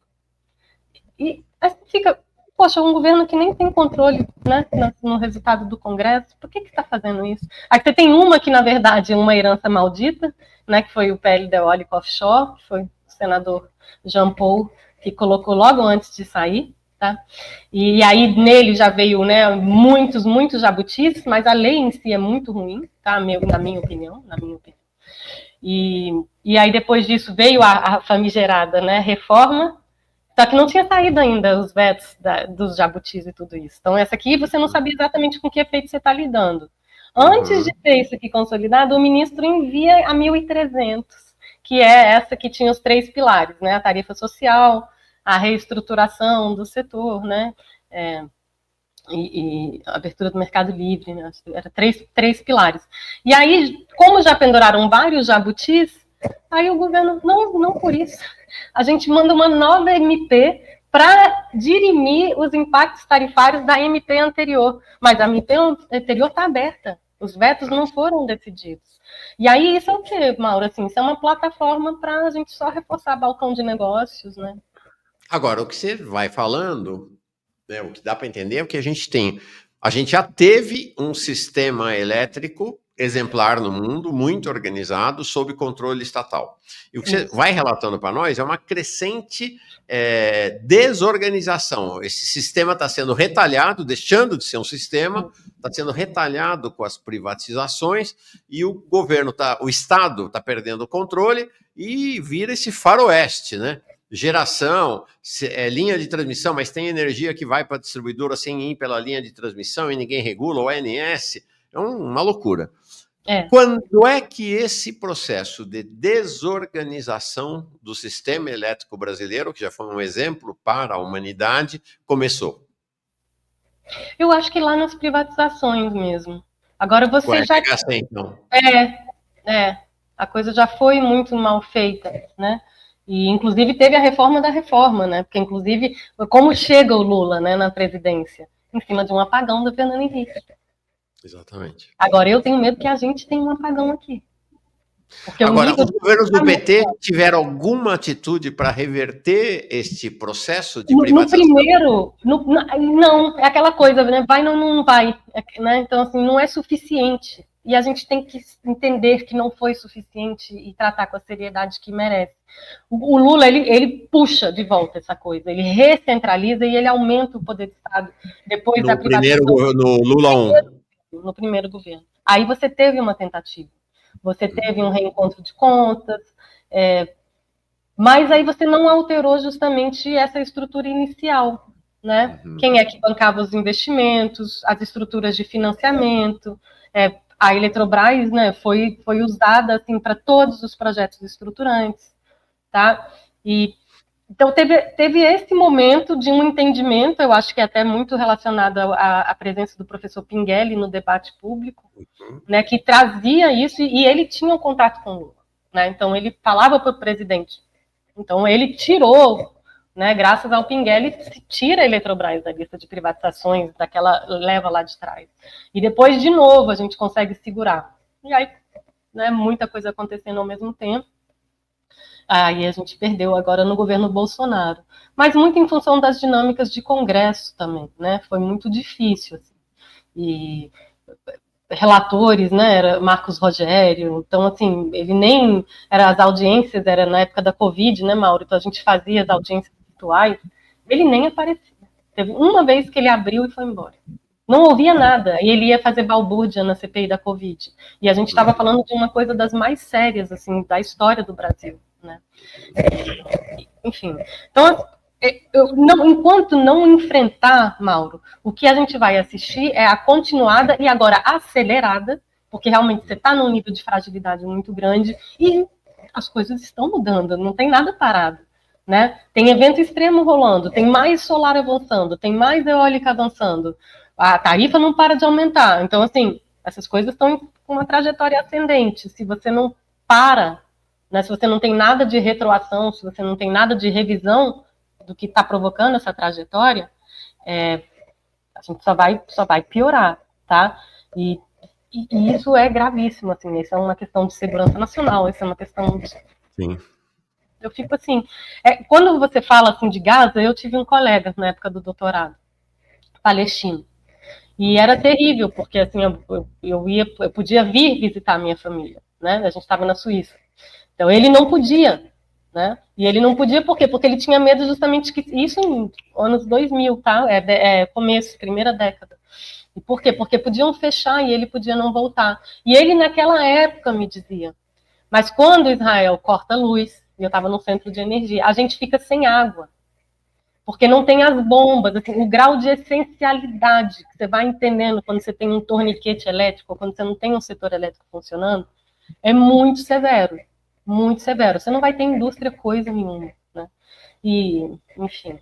E aí fica, poxa, um governo que nem tem controle, né, no resultado do Congresso, por que está fazendo isso? Aí você tem uma que, na verdade, é uma herança maldita, né, que foi o PL da eólica offshore, que foi o senador Jean Paul, que colocou logo antes de sair, tá? E aí nele já veio, né, muitos jabutis, mas a lei em si é muito ruim, tá? Na minha opinião. E aí depois disso veio a famigerada, né, reforma, só que não tinha saído ainda os vetos dos jabutis e tudo isso. Então essa aqui você não sabia exatamente com que efeito você está lidando. Antes de ter isso aqui consolidado, o ministro envia a 1.300, que é essa que tinha os 3 pilares, né? A tarifa social, a reestruturação do setor, né? E a abertura do mercado livre, né? Era 3 pilares. E aí, como já penduraram vários jabutis, aí o governo, não por isso. A gente manda uma nova MP para dirimir os impactos tarifários da MP anterior. Mas a MP anterior está aberta. Os vetos não foram decididos. E aí, isso é o quê, Mauro? Assim, isso é uma plataforma para a gente só reforçar balcão de negócios, né? Agora, o que você vai falando, né, o que dá para entender é o que a gente já teve um sistema elétrico exemplar no mundo, muito organizado, sob controle estatal. E o que você vai relatando para nós é uma crescente desorganização. Esse sistema está sendo retalhado, deixando de ser um sistema, está sendo retalhado com as privatizações e o governo o Estado está perdendo o controle e vira esse faroeste, né? Geração, linha de transmissão, mas tem energia que vai para a distribuidora sem ir pela linha de transmissão e ninguém regula, o ONS, é uma loucura. Quando é que esse processo de desorganização do sistema elétrico brasileiro, que já foi um exemplo para a humanidade, começou? Eu acho que lá nas privatizações mesmo. Agora você já... então. A coisa já foi muito mal feita, né? E, inclusive, teve a reforma da reforma, né? Porque, inclusive, como chega o Lula, né, na presidência? Em cima de um apagão do Fernando Henrique. Exatamente. Agora, eu tenho medo que a gente tenha um apagão aqui. Porque agora, os governos do PT tiveram alguma atitude para reverter este processo de privatização? No primeiro, não, é aquela coisa, né? Vai, não vai. Né? Então, assim, não é suficiente. E a gente tem que entender que não foi suficiente e tratar com a seriedade que merece. O Lula, ele puxa de volta essa coisa, ele recentraliza e ele aumenta o poder do Estado depois da privatização. No Lula 1. No primeiro governo. Aí você teve uma tentativa. Você teve um reencontro de contas, mas aí você não alterou justamente essa estrutura inicial, né? Quem é que bancava os investimentos, as estruturas de financiamento, a Eletrobras, né, foi usada assim para todos os projetos estruturantes, tá? E então teve esse momento de um entendimento, eu acho que é até muito relacionado à presença do professor Pinguelli no debate público, né, que trazia isso, e ele tinha um contato com o Lula, né? Então ele falava para o presidente. Então ele tirou, né, graças ao Pinguelli, se tira a Eletrobras da lista de privatizações, daquela leva lá de trás. E depois, de novo, a gente consegue segurar. E aí, né, muita coisa acontecendo ao mesmo tempo. Aí a gente perdeu agora no governo Bolsonaro. Mas muito em função das dinâmicas de Congresso também, né? Foi muito difícil. Assim. E relatores, né? Era Marcos Rogério. Então, assim, ele nem... as audiências, era na época da Covid, né, Mauro? Então a gente fazia as audiências virtuais. Ele nem aparecia. Teve uma vez que ele abriu e foi embora. Não ouvia nada. E ele ia fazer balbúrdia na CPI da Covid. E a gente estava falando de uma coisa das mais sérias, assim, da história do Brasil. Né? Enfim, então enquanto não enfrentar, Mauro, o que a gente vai assistir é a continuada e agora acelerada, porque realmente você está num nível de fragilidade muito grande e as coisas estão mudando, não tem nada parado, né? Tem evento extremo rolando, tem mais solar avançando, tem mais eólica avançando, a tarifa não para de aumentar, então assim, essas coisas estão com uma trajetória ascendente, se você não para, né, se você não tem nada de retroação, se você não tem nada de revisão do que está provocando essa trajetória, a gente só vai piorar, tá? E isso é gravíssimo, assim, isso é uma questão de segurança nacional, isso é uma questão de... Sim. Eu fico assim, quando você fala assim de Gaza, eu tive um colega na época do doutorado, palestino, e era terrível, porque assim, eu podia vir visitar a minha família, né? A gente estava na Suíça. Então ele não podia, né? E ele não podia por quê? Porque ele tinha medo justamente que isso em anos 2000, tá? Começo, primeira década. E por quê? Porque podiam fechar e ele podia não voltar. E ele naquela época me dizia, mas quando Israel corta a luz, e eu estava no centro de energia, a gente fica sem água. Porque não tem as bombas, assim, o grau de essencialidade que você vai entendendo quando você tem um torniquete elétrico, ou quando você não tem um setor elétrico funcionando, é muito severo. Muito severo. Você não vai ter indústria coisa nenhuma, né? E, enfim.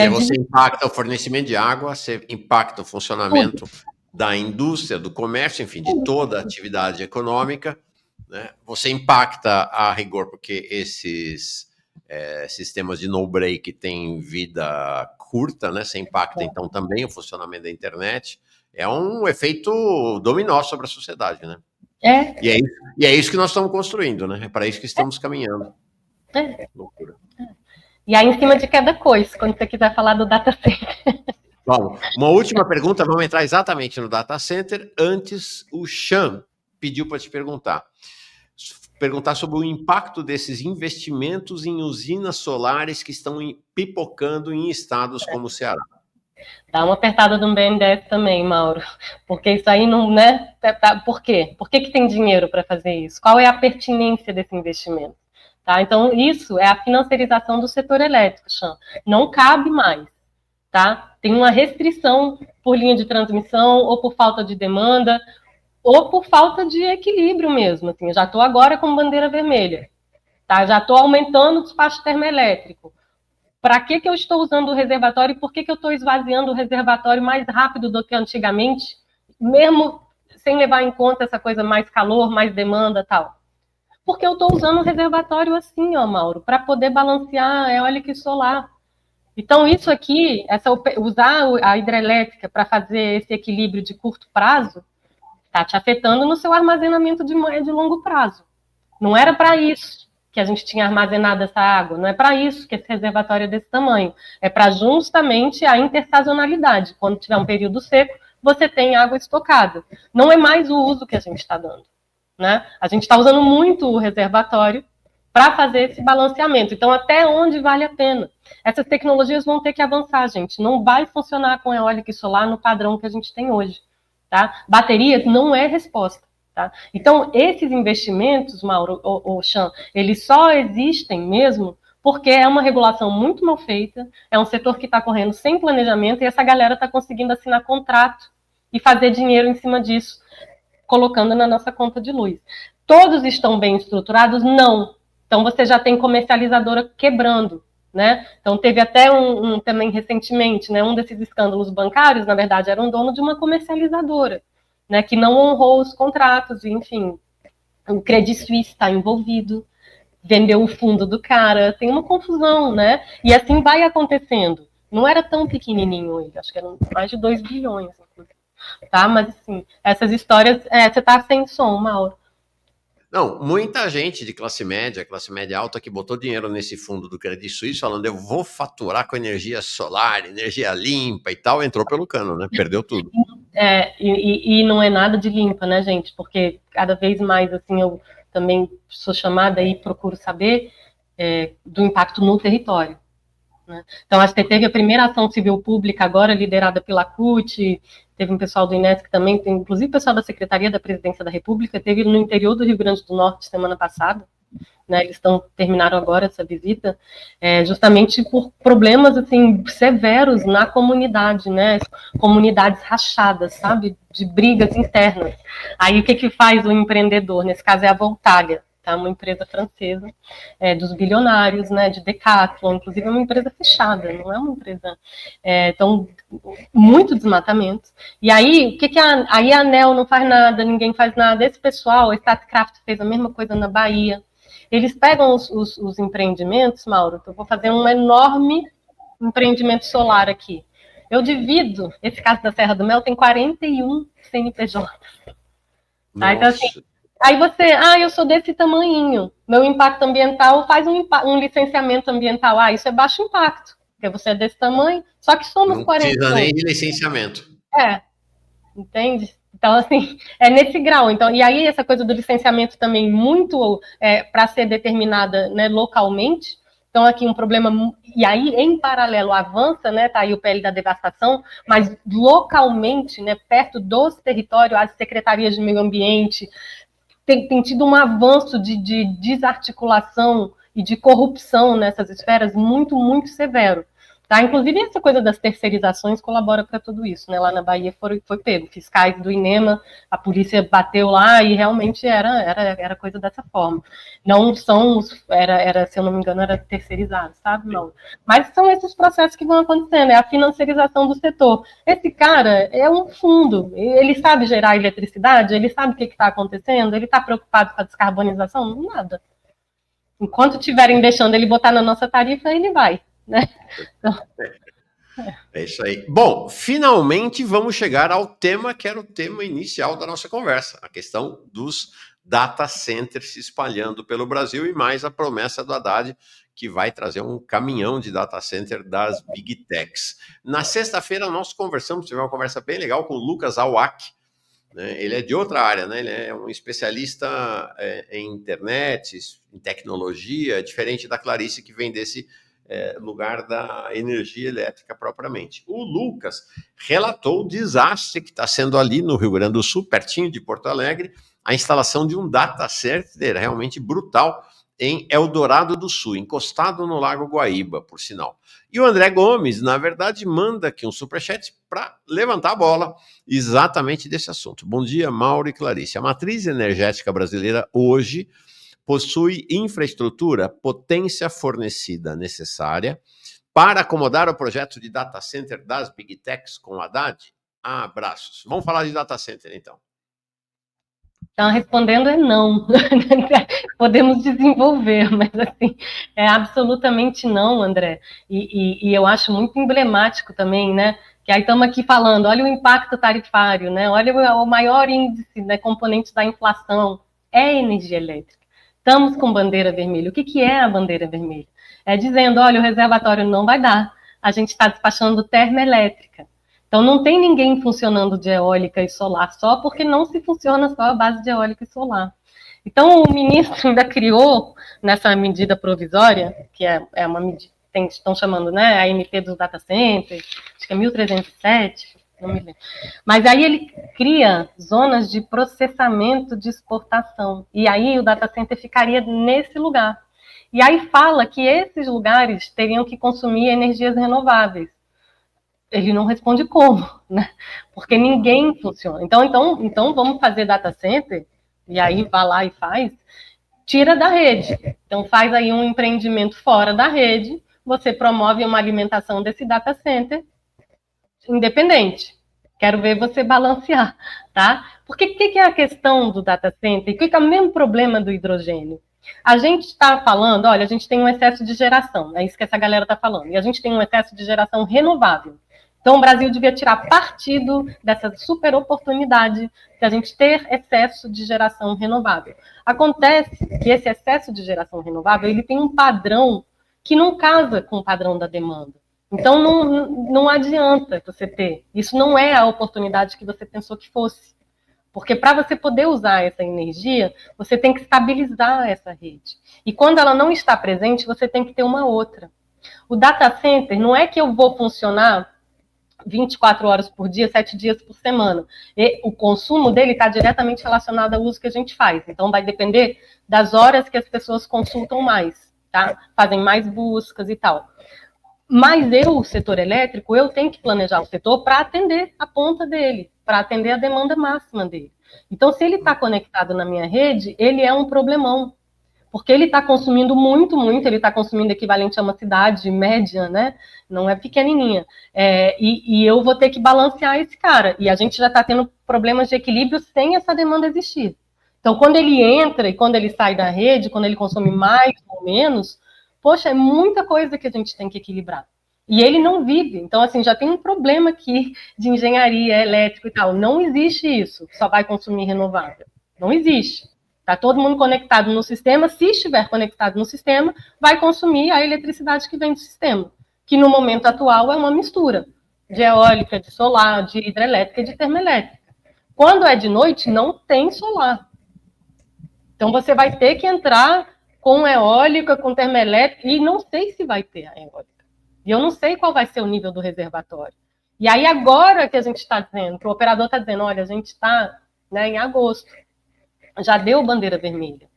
Você impacta o fornecimento de água, você impacta o funcionamento da indústria, do comércio, enfim, de toda a atividade econômica, né? Você impacta a rigor, porque esses sistemas de no-break têm vida curta, né? Você impacta, então, também o funcionamento da internet. É um efeito dominó sobre a sociedade, né? E é isso que nós estamos construindo, né? É para isso que estamos caminhando. Loucura. E aí, em cima de cada coisa, quando você quiser falar do data center. Bom, uma última pergunta, vamos entrar exatamente no data center. Antes, o Chan pediu para te perguntar sobre o impacto desses investimentos em usinas solares que estão pipocando em estados como o Ceará. Dá uma apertada no BNDES também, Mauro, porque isso aí não, né? Por quê? Por que tem dinheiro para fazer isso? Qual é a pertinência desse investimento? Tá? Então, isso é a financiarização do setor elétrico, Chan. Não cabe mais. Tá? Tem uma restrição por linha de transmissão, ou por falta de demanda, ou por falta de equilíbrio mesmo. Assim, eu já estou agora com bandeira vermelha. Tá? Já estou aumentando o despacho termoelétrico. Para que eu estou usando o reservatório e por que eu estou esvaziando o reservatório mais rápido do que antigamente, mesmo sem levar em conta essa coisa mais calor, mais demanda e tal? porque eu estou usando o reservatório assim, ó, Mauro, para poder balancear a eólica e solar. Então, isso aqui, usar a hidrelétrica para fazer esse equilíbrio de curto prazo, está te afetando no seu armazenamento de médio e longo prazo. Não era para isso que a gente tinha armazenado essa água, não é para isso que esse reservatório é desse tamanho. É para justamente a intersazonalidade. Quando tiver um período seco, você tem água estocada. Não é mais o uso que a gente está dando. Né? A gente está usando muito o reservatório para fazer esse balanceamento. Então, até onde vale a pena? Essas tecnologias vão ter que avançar, gente. Não vai funcionar com eólica e solar no padrão que a gente tem hoje. Tá? Baterias não é resposta. Tá? Então, esses investimentos, Mauro ou Chan, eles só existem mesmo porque é uma regulação muito mal feita, é um setor que está correndo sem planejamento e essa galera está conseguindo assinar contrato e fazer dinheiro em cima disso, colocando na nossa conta de luz. Todos estão bem estruturados? Não. Então, você já tem comercializadora quebrando. Né? Então, teve até também recentemente, né, um desses escândalos bancários, na verdade, era um dono de uma comercializadora. Né, que não honrou os contratos, enfim, o Credit Suisse está envolvido, vendeu o fundo do cara, tem uma confusão, né? E assim vai acontecendo. Não era tão pequenininho ele, acho que eram mais de 2 bilhões, tá? Mas assim, essas histórias, você tá sem som, Mauro. Não, muita gente de classe média alta, que botou dinheiro nesse fundo do Credit Suisse, falando, eu vou faturar com energia solar, energia limpa e tal, entrou pelo cano, né? Perdeu tudo. E não é nada de limpa, né, gente? Porque cada vez mais, assim, eu também sou chamada e procuro saber do impacto no território. Né? Então, acho que teve a primeira ação civil pública agora, liderada pela CUT, teve um pessoal do INESC também, tem inclusive o pessoal da Secretaria da Presidência da República, teve no interior do Rio Grande do Norte semana passada, né, eles terminaram agora essa visita, justamente por problemas assim severos na comunidade, né, comunidades rachadas, sabe, de brigas internas. Aí o que faz o empreendedor? Nesse caso é a Voltalia, tá, uma empresa francesa dos bilionários, né, de Decathlon, inclusive é uma empresa fechada, não é uma empresa. Então, muito desmatamento. E aí, aí a ANEEL não faz nada, ninguém faz nada. Esse pessoal, a Statkraft fez a mesma coisa na Bahia. Eles pegam os empreendimentos, Mauro, eu vou fazer um enorme empreendimento solar aqui. Eu divido, esse caso da Serra do Mel tem 41 CNPJ. Tá? Então, assim, aí você, eu sou desse tamanhinho, meu impacto ambiental faz um licenciamento ambiental. Isso é baixo impacto, porque você é desse tamanho, só que somos 41. Não precisa nem de licenciamento. Entende? Então, assim, é nesse grau. Então, e aí, essa coisa do licenciamento também muito para ser determinada, né, localmente. Então, aqui um problema. E aí, em paralelo, avança, né? Tá aí o PL da devastação, mas localmente, né, perto dos territórios, as secretarias de meio ambiente tem tido um avanço de desarticulação e de corrupção nessas esferas muito, muito severo. Tá? Inclusive, essa coisa das terceirizações colabora para tudo isso. Né? Lá na Bahia foi pego. Fiscais do INEMA, a polícia bateu lá e realmente era coisa dessa forma. Não são, se eu não me engano, era terceirizado, sabe? Não. Mas são esses processos que vão acontecendo, é a financiarização do setor. Esse cara é um fundo, ele sabe gerar eletricidade, ele sabe o que está acontecendo, ele está preocupado com a descarbonização? Nada. Enquanto estiverem deixando ele botar na nossa tarifa, ele vai. Né? Então... É isso aí. Bom, finalmente vamos chegar ao tema que era o tema inicial da nossa conversa, a questão dos data centers se espalhando pelo Brasil e mais a promessa do Haddad que vai trazer um caminhão de data center das Big Techs. Na sexta-feira nós conversamos, tivemos uma conversa bem legal com o Lucas Awak, né? Ele é de outra área, né? Ele é um especialista em internet, em tecnologia, diferente da Clarice que vem desse lugar da energia elétrica propriamente. O Lucas relatou o desastre que está sendo ali no Rio Grande do Sul, pertinho de Porto Alegre, a instalação de um data center realmente brutal em Eldorado do Sul, encostado no Lago Guaíba, por sinal. E o André Gomes, na verdade, manda aqui um superchat para levantar a bola exatamente desse assunto. Bom dia, Mauro e Clarice. A matriz energética brasileira hoje possui infraestrutura, potência fornecida necessária para acomodar o projeto de data center das Big Techs com Haddad? Abraços. Vamos falar de data center, então. Então, respondendo é não. Podemos desenvolver, mas assim, é absolutamente não, André. E eu acho muito emblemático também, né? Que aí estamos aqui falando, olha o impacto tarifário, né? Olha o maior índice, né, componente da inflação, é a energia elétrica. Estamos com bandeira vermelha. O que é a bandeira vermelha? É dizendo, olha, o reservatório não vai dar. A gente está despachando termoelétrica. Então, não tem ninguém funcionando de eólica e solar só porque não se funciona só a base de eólica e solar. Então, o ministro ainda criou, nessa medida provisória, que é uma medida, estão chamando, né, a MP dos data centers, acho que é 1307, não me lembro. Mas aí ele cria zonas de processamento de exportação. E aí o data center ficaria nesse lugar. E aí fala que esses lugares teriam que consumir energias renováveis. Ele não responde como, né? Porque ninguém funciona. Então vamos fazer data center, e aí vai lá e faz, tira da rede. Então faz aí um empreendimento fora da rede, você promove uma alimentação desse data center independente. Quero ver você balancear, tá? Porque o que é a questão do data center? O que é o mesmo problema do hidrogênio? A gente está falando, olha, a gente tem um excesso de geração, é isso que essa galera está falando, e a gente tem um excesso de geração renovável. Então, o Brasil devia tirar partido dessa super oportunidade de a gente ter excesso de geração renovável. Acontece que esse excesso de geração renovável ele tem um padrão que não casa com o padrão da demanda. Então, não adianta você ter. Isso não é a oportunidade que você pensou que fosse. Porque para você poder usar essa energia, você tem que estabilizar essa rede. E quando ela não está presente, você tem que ter uma outra. O data center não é que eu vou funcionar 24 horas por dia, 7 dias por semana. E o consumo dele está diretamente relacionado ao uso que a gente faz. Então, vai depender das horas que as pessoas consultam mais, tá? Fazem mais buscas e tal. Mas eu, o setor elétrico, eu tenho que planejar o setor para atender a ponta dele, para atender a demanda máxima dele. Então, se ele está conectado na minha rede, ele é um problemão. Porque ele está consumindo muito, ele está consumindo equivalente a uma cidade média, né? Não é pequenininha. E eu vou ter que balancear esse cara. E a gente já está tendo problemas de equilíbrio sem essa demanda existir. Então, quando ele entra e quando ele sai da rede, quando ele consome mais ou menos, poxa, é muita coisa que a gente tem que equilibrar. E ele não vive. Então, assim, já tem um problema aqui de engenharia elétrica e tal. Não existe isso, só vai consumir renovável. Não existe. Está todo mundo conectado no sistema. Se estiver conectado no sistema, vai consumir a eletricidade que vem do sistema, que no momento atual é uma mistura de eólica, de solar, de hidrelétrica e de termoelétrica. Quando é de noite, não tem solar. Então você vai ter que entrar com eólica, com termoelétrica, e não sei se vai ter a eólica. E eu não sei qual vai ser o nível do reservatório. E aí agora que a gente está dizendo, que o operador está dizendo, olha, a gente está, né, em agosto, já deu bandeira vermelha.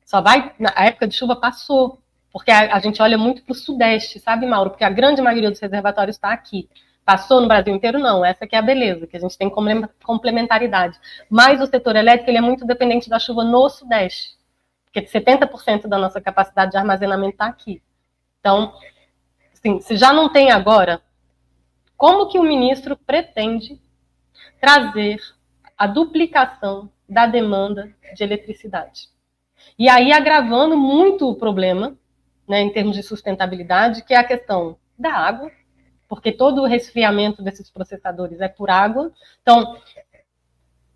Só vai, a época de chuva passou, porque a gente olha muito para o sudeste, sabe, Mauro? Porque a grande maioria dos reservatórios está aqui. Passou no Brasil inteiro? Não, essa que é a beleza, que a gente tem complementaridade. Mas o setor elétrico ele é muito dependente da chuva no sudeste, porque 70% da nossa capacidade de armazenamento está aqui. Então, assim, se já não tem agora, como que o ministro pretende trazer a duplicação da demanda de eletricidade? E aí agravando muito o problema, né, em termos de sustentabilidade, que é a questão da água, porque todo o resfriamento desses processadores é por água. Então,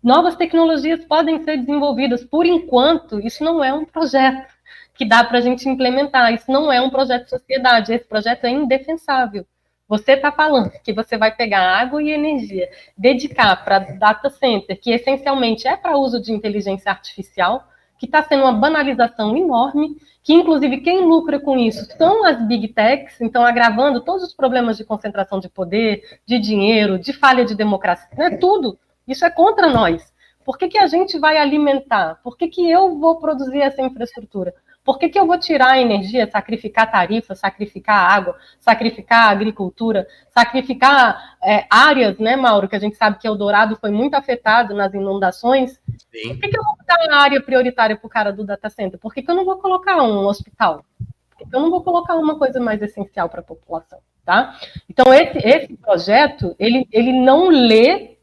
novas tecnologias podem ser desenvolvidas. Por enquanto, isso não é um projeto que dá para a gente implementar. Isso não é um projeto de sociedade. Esse projeto é indefensável. Você está falando que você vai pegar água e energia, dedicar para data center, que essencialmente é para uso de inteligência artificial, que está sendo uma banalização enorme, que inclusive quem lucra com isso são as big techs, então agravando todos os problemas de concentração de poder, de dinheiro, de falha de democracia, né? Tudo. Isso é contra nós. Por que a gente vai alimentar? Por que eu vou produzir essa infraestrutura? Por que eu vou tirar a energia, sacrificar tarifa, sacrificar a água, sacrificar a agricultura, sacrificar áreas, né, Mauro, que a gente sabe que Eldorado foi muito afetado nas inundações. Sim. Por que eu vou dar a área prioritária para o cara do data center? Por que eu não vou colocar um hospital? Por que eu não vou colocar uma coisa mais essencial para a população? Tá? Então, esse projeto, ele não lê,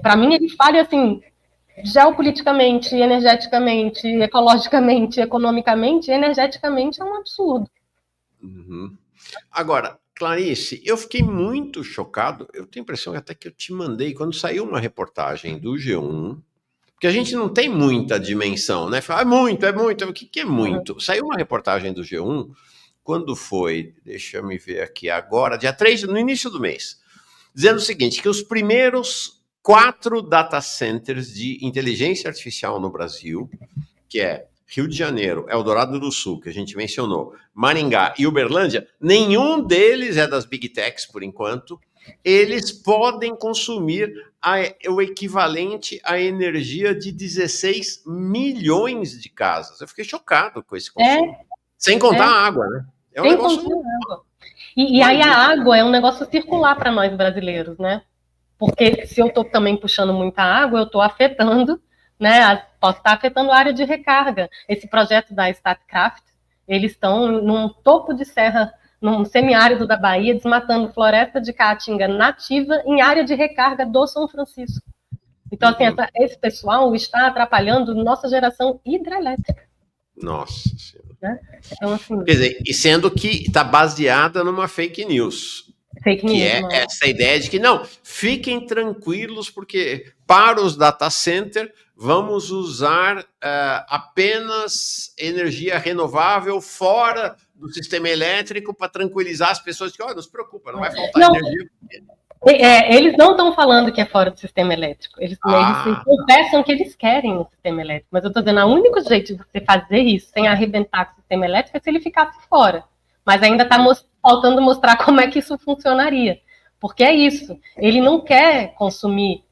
para mim, ele falha assim, geopoliticamente, energeticamente, ecologicamente, economicamente, energeticamente é um absurdo. Uhum. Agora, Clarice, eu fiquei muito chocado. Eu tenho a impressão até que eu te mandei quando saiu uma reportagem do G1, porque a gente não tem muita dimensão, né? Fala, é muito. O que é muito? Saiu uma reportagem do G1, quando foi? Deixa eu me ver aqui agora, dia 3, no início do mês, dizendo o seguinte, que os primeiros 4 data centers de inteligência artificial no Brasil, que é Rio de Janeiro, Eldorado do Sul, que a gente mencionou, Maringá e Uberlândia, nenhum deles é das Big Techs, por enquanto, eles podem consumir o equivalente à energia de 16 milhões de casas. Eu fiquei chocado com esse consumo. Sem contar a água, né? É um Sem negócio... contar a água. E aí a água é um negócio circular para nós brasileiros, né? Porque se eu estou também puxando muita água, eu estou afetando, né? Posso estar afetando a área de recarga. Esse projeto da Statkraft, eles estão num topo de serra, num semiárido da Bahia, desmatando floresta de caatinga nativa em área de recarga do São Francisco. Então, assim, esse pessoal está atrapalhando nossa geração hidrelétrica. Nossa Senhora. Né? Então, assim, quer dizer, e sendo que está baseada numa fake news. Fake news, que é essa ideia de que, não, fiquem tranquilos, porque para os data center vamos usar apenas energia renovável fora do sistema elétrico para tranquilizar as pessoas que, não se preocupa, não vai faltar energia. Eles não estão falando que é fora do sistema elétrico. Eles confessam que eles querem o sistema elétrico. Mas eu estou dizendo, o único jeito de você fazer isso sem arrebentar com o sistema elétrico é se ele ficasse fora. Mas ainda está faltando mostrar como é que isso funcionaria. Porque é isso. Ele não quer consumir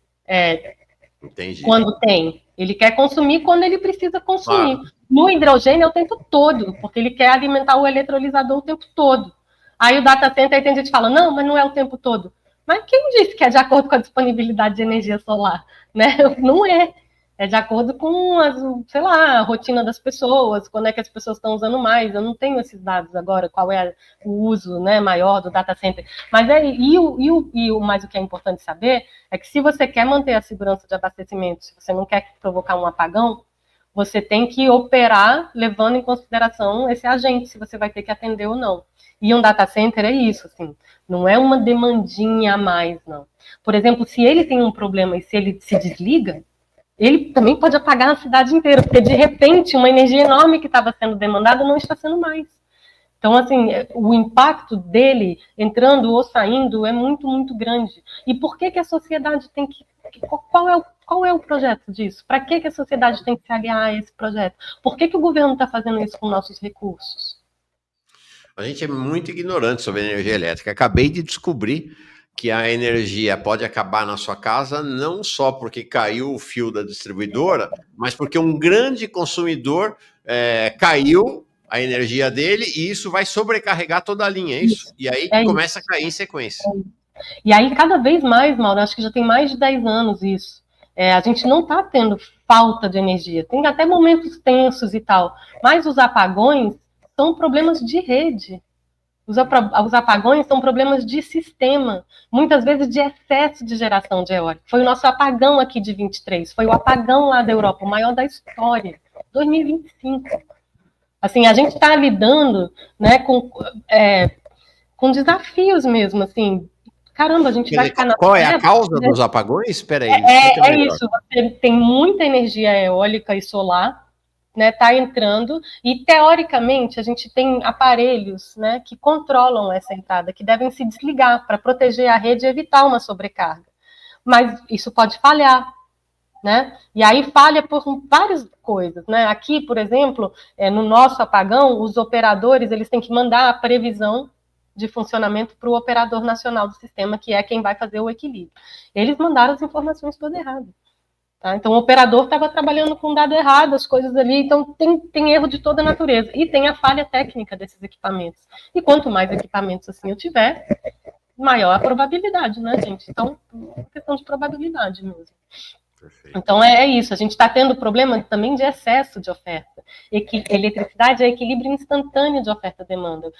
quando tem. Ele quer consumir quando ele precisa consumir. Claro. No hidrogênio é o tempo todo, porque ele quer alimentar o eletrolisador o tempo todo. Aí o data center, aí tem gente que fala, não, mas não é o tempo todo. Mas quem disse que é de acordo com a disponibilidade de energia solar? Né? Não é. É de acordo com a rotina das pessoas, quando é que as pessoas estão usando mais. Eu não tenho esses dados agora, qual é o uso, né, maior do data center. Mas mas o que é importante saber é que se você quer manter a segurança de abastecimento, se você não quer provocar um apagão, você tem que operar levando em consideração esse agente, se você vai ter que atender ou não. E um data center é isso, assim, não é uma demandinha a mais, não. Por exemplo, se ele tem um problema e se ele se desliga, ele também pode apagar a cidade inteira, porque de repente uma energia enorme que estava sendo demandada não está sendo mais. Então, assim, o impacto dele entrando ou saindo é muito, muito grande. E por que a sociedade tem que... Qual é o projeto disso? Para que a sociedade tem que se aliar a esse projeto? Por que o governo está fazendo isso com nossos recursos? A gente é muito ignorante sobre a energia elétrica. Acabei de descobrir que a energia pode acabar na sua casa não só porque caiu o fio da distribuidora, mas porque um grande consumidor caiu a energia dele e isso vai sobrecarregar toda a linha, é isso? E aí começa a cair em sequência. E aí, cada vez mais, Mauro, acho que já tem mais de 10 anos isso. A gente não está tendo falta de energia. Tem até momentos tensos e tal, mas os apagões são problemas de rede. Os apagões são problemas de sistema, muitas vezes de excesso de geração de eólica. Foi o nosso apagão aqui de 23, foi o apagão lá da Europa, o maior da história, 2025. Assim, a gente está lidando, né, com desafios mesmo, assim. Caramba, a gente vai ficar na... Qual é a causa dos apagões? Espera aí. É isso, você tem muita energia eólica e solar, né, tá entrando, e teoricamente a gente tem aparelhos, né, que controlam essa entrada, que devem se desligar para proteger a rede e evitar uma sobrecarga. Mas isso pode falhar, né? E aí falha por várias coisas, né? Aqui, por exemplo, no nosso apagão, os operadores eles têm que mandar a previsão de funcionamento para o operador nacional do sistema, que é quem vai fazer o equilíbrio. Eles mandaram as informações todas erradas. Tá? Então, o operador estava trabalhando com dado errado, as coisas ali, então tem erro de toda natureza. E tem a falha técnica desses equipamentos. E quanto mais equipamentos assim eu tiver, maior a probabilidade, né, gente? Então, é questão de probabilidade mesmo. Perfeito. Então, é isso. A gente está tendo problema também de excesso de oferta. Eletricidade é equilíbrio instantâneo de oferta e demanda.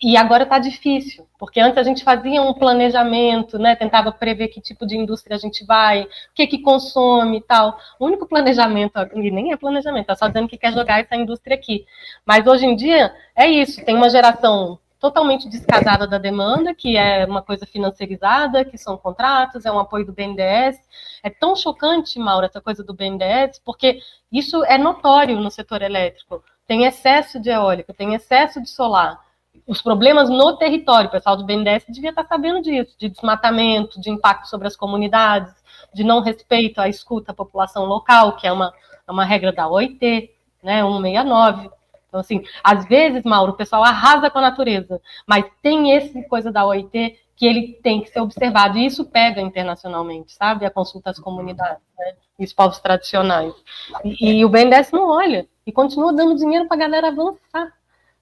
E agora está difícil, porque antes a gente fazia um planejamento, né, tentava prever que tipo de indústria a gente vai, o que consome e tal. O único planejamento, e nem é planejamento, é só dizendo que quer jogar essa indústria aqui. Mas hoje em dia é isso, tem uma geração totalmente descasada da demanda, que é uma coisa financiarizada, que são contratos, é um apoio do BNDES. É tão chocante, Mauro, essa coisa do BNDES, porque isso é notório no setor elétrico. Tem excesso de eólica, tem excesso de solar. Os problemas no território, o pessoal do BNDES devia estar sabendo disso, de desmatamento, de impacto sobre as comunidades, de não respeito à escuta à população local, que é uma regra da OIT, né, 169. Então, assim, às vezes, Mauro, o pessoal arrasa com a natureza, mas tem esse coisa da OIT que ele tem que ser observado, e isso pega internacionalmente, sabe? A consulta às comunidades, né? E os povos tradicionais. E o BNDES não olha, e continua dando dinheiro para a galera avançar.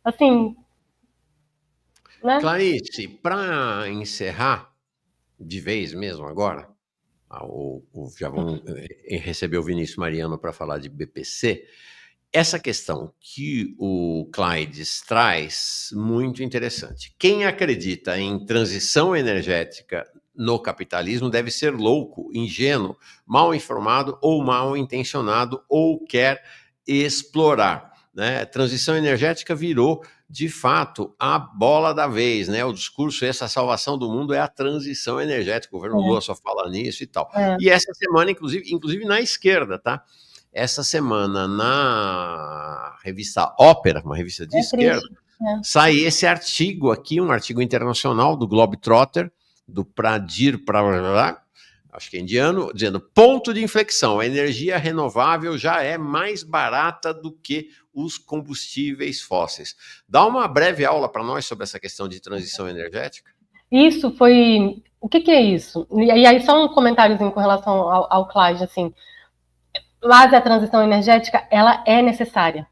Assim, né? Clarice, para encerrar de vez mesmo agora, já vamos receber o Vinícius Mariano para falar de BPC. Essa questão que o Clydes traz, muito interessante. Quem acredita em transição energética no capitalismo deve ser louco, ingênuo, mal informado ou mal intencionado ou quer explorar, né? Transição energética virou, de fato, a bola da vez, né? O discurso, essa salvação do mundo é a transição energética. O governo Lula só fala nisso e tal. E essa semana, inclusive na esquerda, tá? Essa semana, na revista Ópera, uma revista de esquerda, sai esse artigo aqui, um artigo internacional do Globetrotter, do Pradir, acho que é indiano, dizendo: ponto de inflexão, a energia renovável já é mais barata do que os combustíveis fósseis. Dá uma breve aula para nós sobre essa questão de transição energética. Isso foi... O que é isso? E aí só um comentáriozinho com relação ao Clyde, assim... Mas a transição energética, ela é necessária.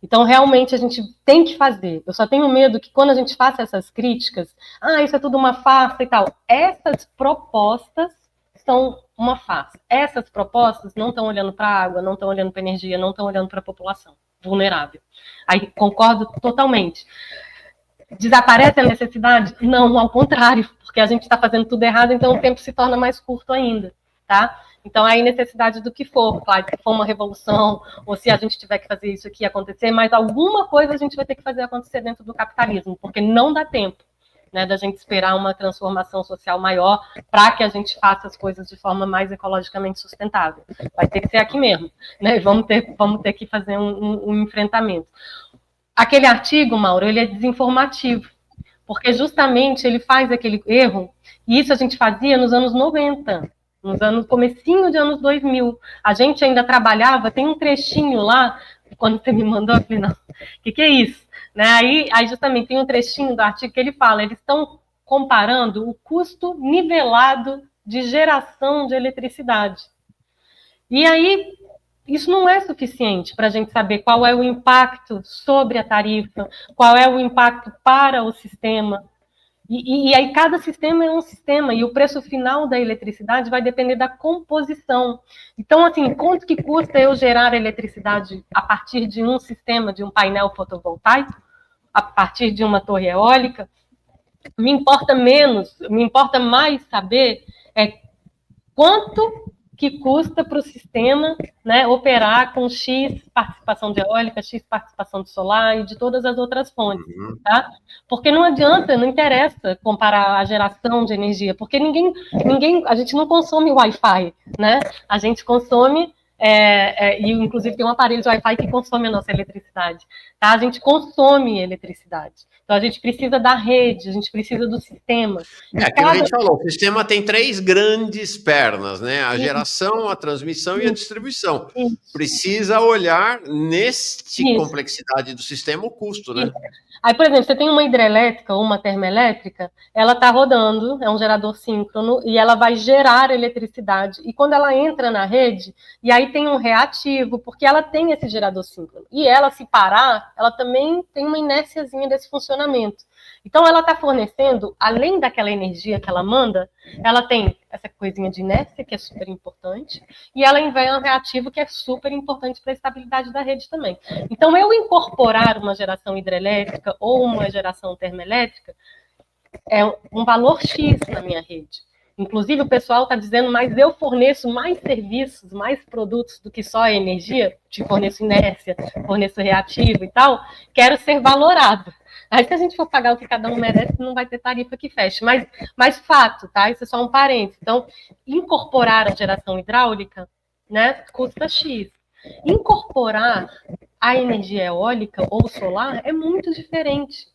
Então, realmente, a gente tem que fazer. Eu só tenho medo que quando a gente faça essas críticas, isso é tudo uma farsa e tal. Essas propostas são uma farsa. Essas propostas não estão olhando para a água, não estão olhando para a energia, não estão olhando para a população vulnerável. Aí, concordo totalmente. Desaparece a necessidade? Não, ao contrário, porque a gente está fazendo tudo errado, então o tempo se torna mais curto ainda, tá? Então, aí necessidade do que for, claro, se for uma revolução, ou se a gente tiver que fazer isso aqui acontecer, mas alguma coisa a gente vai ter que fazer acontecer dentro do capitalismo, porque não dá tempo, né, da gente esperar uma transformação social maior para que a gente faça as coisas de forma mais ecologicamente sustentável. Vai ter que ser aqui mesmo, né? Vamos ter que fazer um enfrentamento. Aquele artigo, Mauro, ele é desinformativo, porque justamente ele faz aquele erro, e isso a gente fazia nos anos 90, comecinho de anos 2000. A gente ainda trabalhava, tem um trechinho lá, quando você me mandou, eu falei, não, o que é isso? Né? Aí justamente tem um trechinho do artigo que ele fala, eles estão comparando o custo nivelado de geração de eletricidade. E aí, isso não é suficiente para a gente saber qual é o impacto sobre a tarifa, qual é o impacto para o sistema. E aí cada sistema é um sistema, e o preço final da eletricidade vai depender da composição. Então, assim, quanto que custa eu gerar eletricidade a partir de um sistema, de um painel fotovoltaico, a partir de uma torre eólica? Me importa mais saber quanto que custa para o sistema, né, operar com X participação de eólica, X participação de solar e de todas as outras fontes, tá? Porque não adianta, não interessa comparar a geração de energia, porque a gente não consome Wi-Fi, né? A gente consome, e inclusive tem um aparelho de Wi-Fi que consome a nossa eletricidade, tá? A gente consome eletricidade. Então, a gente precisa da rede, a gente precisa do sistema. Aquilo que a gente falou, o sistema tem 3 grandes pernas, né? A geração, a transmissão e a distribuição. Precisa olhar neste complexidade do sistema o custo, né? Aí, por exemplo, você tem uma hidrelétrica ou uma termoelétrica, ela está rodando, é um gerador síncrono, e ela vai gerar eletricidade. E quando ela entra na rede, e aí tem um reativo, porque ela tem esse gerador síncrono. E ela, se parar, ela também tem uma inérciazinha desse funcionamento. Então, ela está fornecendo, além daquela energia que ela manda, ela tem essa coisinha de inércia, que é super importante, e ela envia um reativo, que é super importante para a estabilidade da rede também. Então, eu incorporar uma geração hidrelétrica ou uma geração termoelétrica é um valor X na minha rede. Inclusive, o pessoal está dizendo, mas eu forneço mais serviços, mais produtos do que só a energia, te forneço inércia, forneço reativo e tal, quero ser valorado. Aí, se a gente for pagar o que cada um merece, não vai ter tarifa que feche. Mas fato, tá? Isso é só um parênteses. Então, incorporar a geração hidráulica, né, custa X. Incorporar a energia eólica ou solar é muito diferente.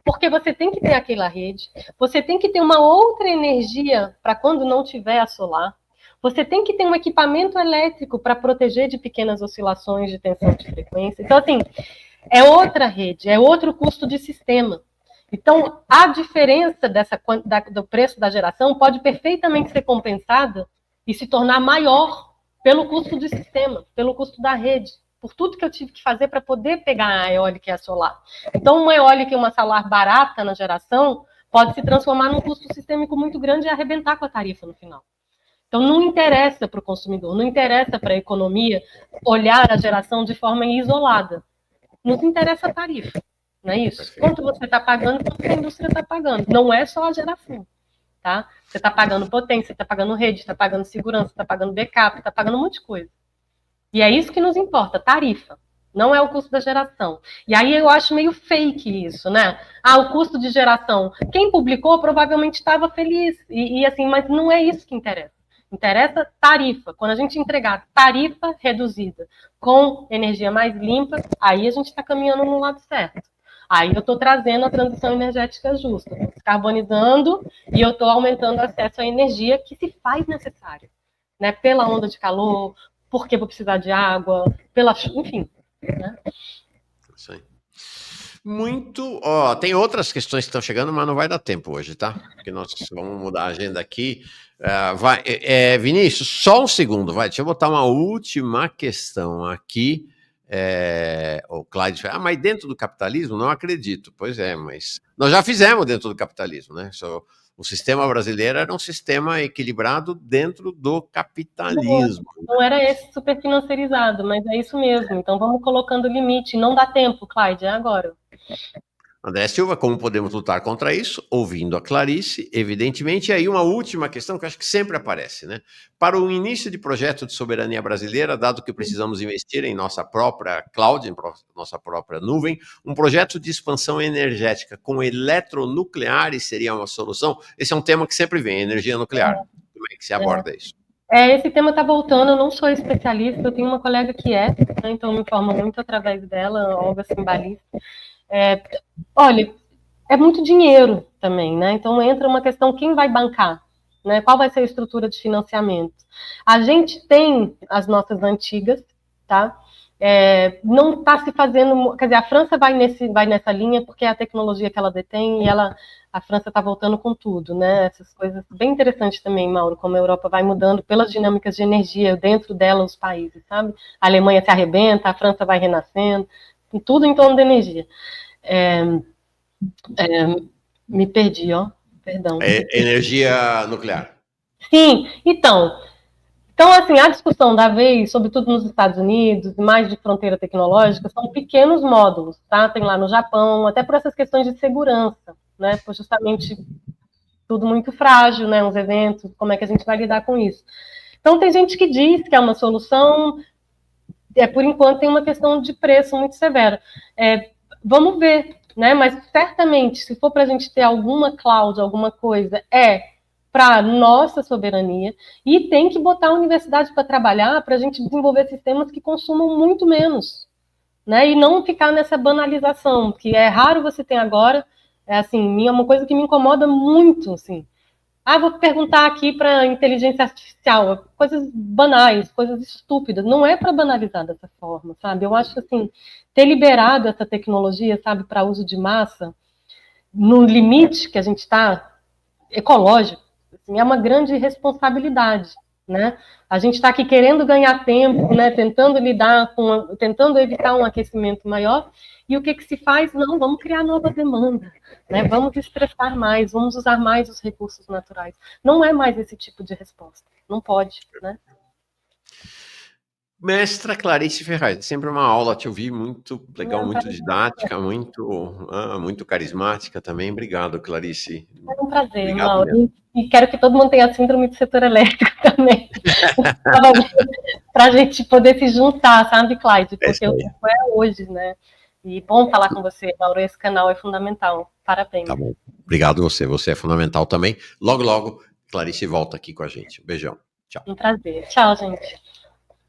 Porque você tem que ter aquela rede, você tem que ter uma outra energia para quando não tiver a solar, você tem que ter um equipamento elétrico para proteger de pequenas oscilações de tensão de frequência. Então, assim, é outra rede, é outro custo de sistema. Então, a diferença do preço da geração pode perfeitamente ser compensada e se tornar maior pelo custo do sistema, pelo custo da rede, por tudo que eu tive que fazer para poder pegar a eólica e a solar. Então, uma eólica e uma solar barata na geração pode se transformar num custo sistêmico muito grande e arrebentar com a tarifa no final. Então, não interessa para o consumidor, não interessa para a economia olhar a geração de forma isolada. Nos interessa a tarifa, não é isso? Perfeito. Quanto você está pagando, quanto a indústria está pagando. Não é só a geração, tá? Você está pagando potência, está pagando rede, está pagando segurança, está pagando backup, está pagando um monte de coisa. E é isso que nos importa, tarifa. Não é o custo da geração. E aí eu acho meio fake isso, né? Ah, o custo de geração. Quem publicou provavelmente estava feliz. E assim, mas não é isso que interessa. Interessa tarifa. Quando a gente entregar tarifa reduzida com energia mais limpa, aí a gente está caminhando no lado certo. Aí eu estou trazendo a transição energética justa, descarbonizando e eu estou aumentando o acesso à energia que se faz necessária, né? Pela onda de calor, porque vou precisar de água, enfim. Né? Isso aí. Muito. Ó, tem outras questões que estão chegando, mas não vai dar tempo hoje, tá? Porque nós vamos mudar a agenda aqui. Vinícius, só um segundo, vai. Deixa eu botar uma última questão aqui. O Clyde fala, mas dentro do capitalismo? Não acredito. Pois é, mas nós já fizemos dentro do capitalismo, né? O sistema brasileiro era um sistema equilibrado dentro do capitalismo. Não era esse super financiarizado, mas é isso mesmo. Então vamos colocando limite. Não dá tempo, Clyde, é agora. André Silva, como podemos lutar contra isso? Ouvindo a Clarice, evidentemente. E aí uma última questão que eu acho que sempre aparece, né? Para o início de projeto de soberania brasileira, dado que precisamos investir em nossa própria cloud, em nossa própria nuvem, um projeto de expansão energética com eletronucleares seria uma solução? Esse é um tema que sempre vem, energia nuclear. Como é que se aborda isso? Esse tema está voltando, eu não sou especialista, eu tenho uma colega que né, então me informa muito através dela, Olga Simbalista. Olha, é muito dinheiro também, né? Então entra uma questão, quem vai bancar? Né? Qual vai ser a estrutura de financiamento? A gente tem as nossas antigas, tá? Não está se fazendo... Quer dizer, a França vai nessa linha porque é a tecnologia que ela detém e a França está voltando com tudo, né? Essas coisas bem interessantes também, Mauro, como a Europa vai mudando pelas dinâmicas de energia dentro dela, os países, sabe? A Alemanha se arrebenta, a França vai renascendo, tudo em torno da energia. Me perdi, ó. Perdão. Energia nuclear. Sim, então, assim, a discussão da vez, sobretudo nos Estados Unidos, mais de fronteira tecnológica, são pequenos módulos, tá? Tem lá no Japão, até por essas questões de segurança, né? Por justamente tudo muito frágil, né? Uns eventos, como é que a gente vai lidar com isso? Então, tem gente que diz que é uma solução, por enquanto tem uma questão de preço muito severa. Vamos ver, né? Mas certamente, se for para a gente ter alguma cloud, alguma coisa, para nossa soberania, e tem que botar a universidade para trabalhar para a gente desenvolver sistemas que consumam muito menos, né? E não ficar nessa banalização, que é raro você ter agora, assim, é uma coisa que me incomoda muito, assim. Vou perguntar aqui para inteligência artificial, coisas banais, coisas estúpidas. Não é para banalizar dessa forma, sabe? Eu acho que, assim, ter liberado essa tecnologia, sabe, para uso de massa, no limite que a gente está, ecológico, assim, é uma grande responsabilidade, né? A gente está aqui querendo ganhar tempo, né? Tentando evitar um aquecimento maior. E o que se faz? Não, vamos criar nova demanda, né? Vamos estressar mais, vamos usar mais os recursos naturais. Não é mais esse tipo de resposta. Não pode, né? Mestra Clarice Ferraz, é sempre uma aula te ouvir, muito legal, muito didática, muito carismática também. Obrigado, Clarice. É um prazer, Obrigado Mauro. mesmo. E quero que todo mundo tenha a síndrome do setor elétrico também. Para a gente poder se juntar, sabe, Clyde? Porque o tempo é hoje, né? E bom falar com você, Mauro. Esse canal é fundamental. Parabéns. Tá bom. Obrigado você é fundamental também. Logo, logo, Clarice volta aqui com a gente. Um beijão. Tchau. Um prazer. Tchau, gente.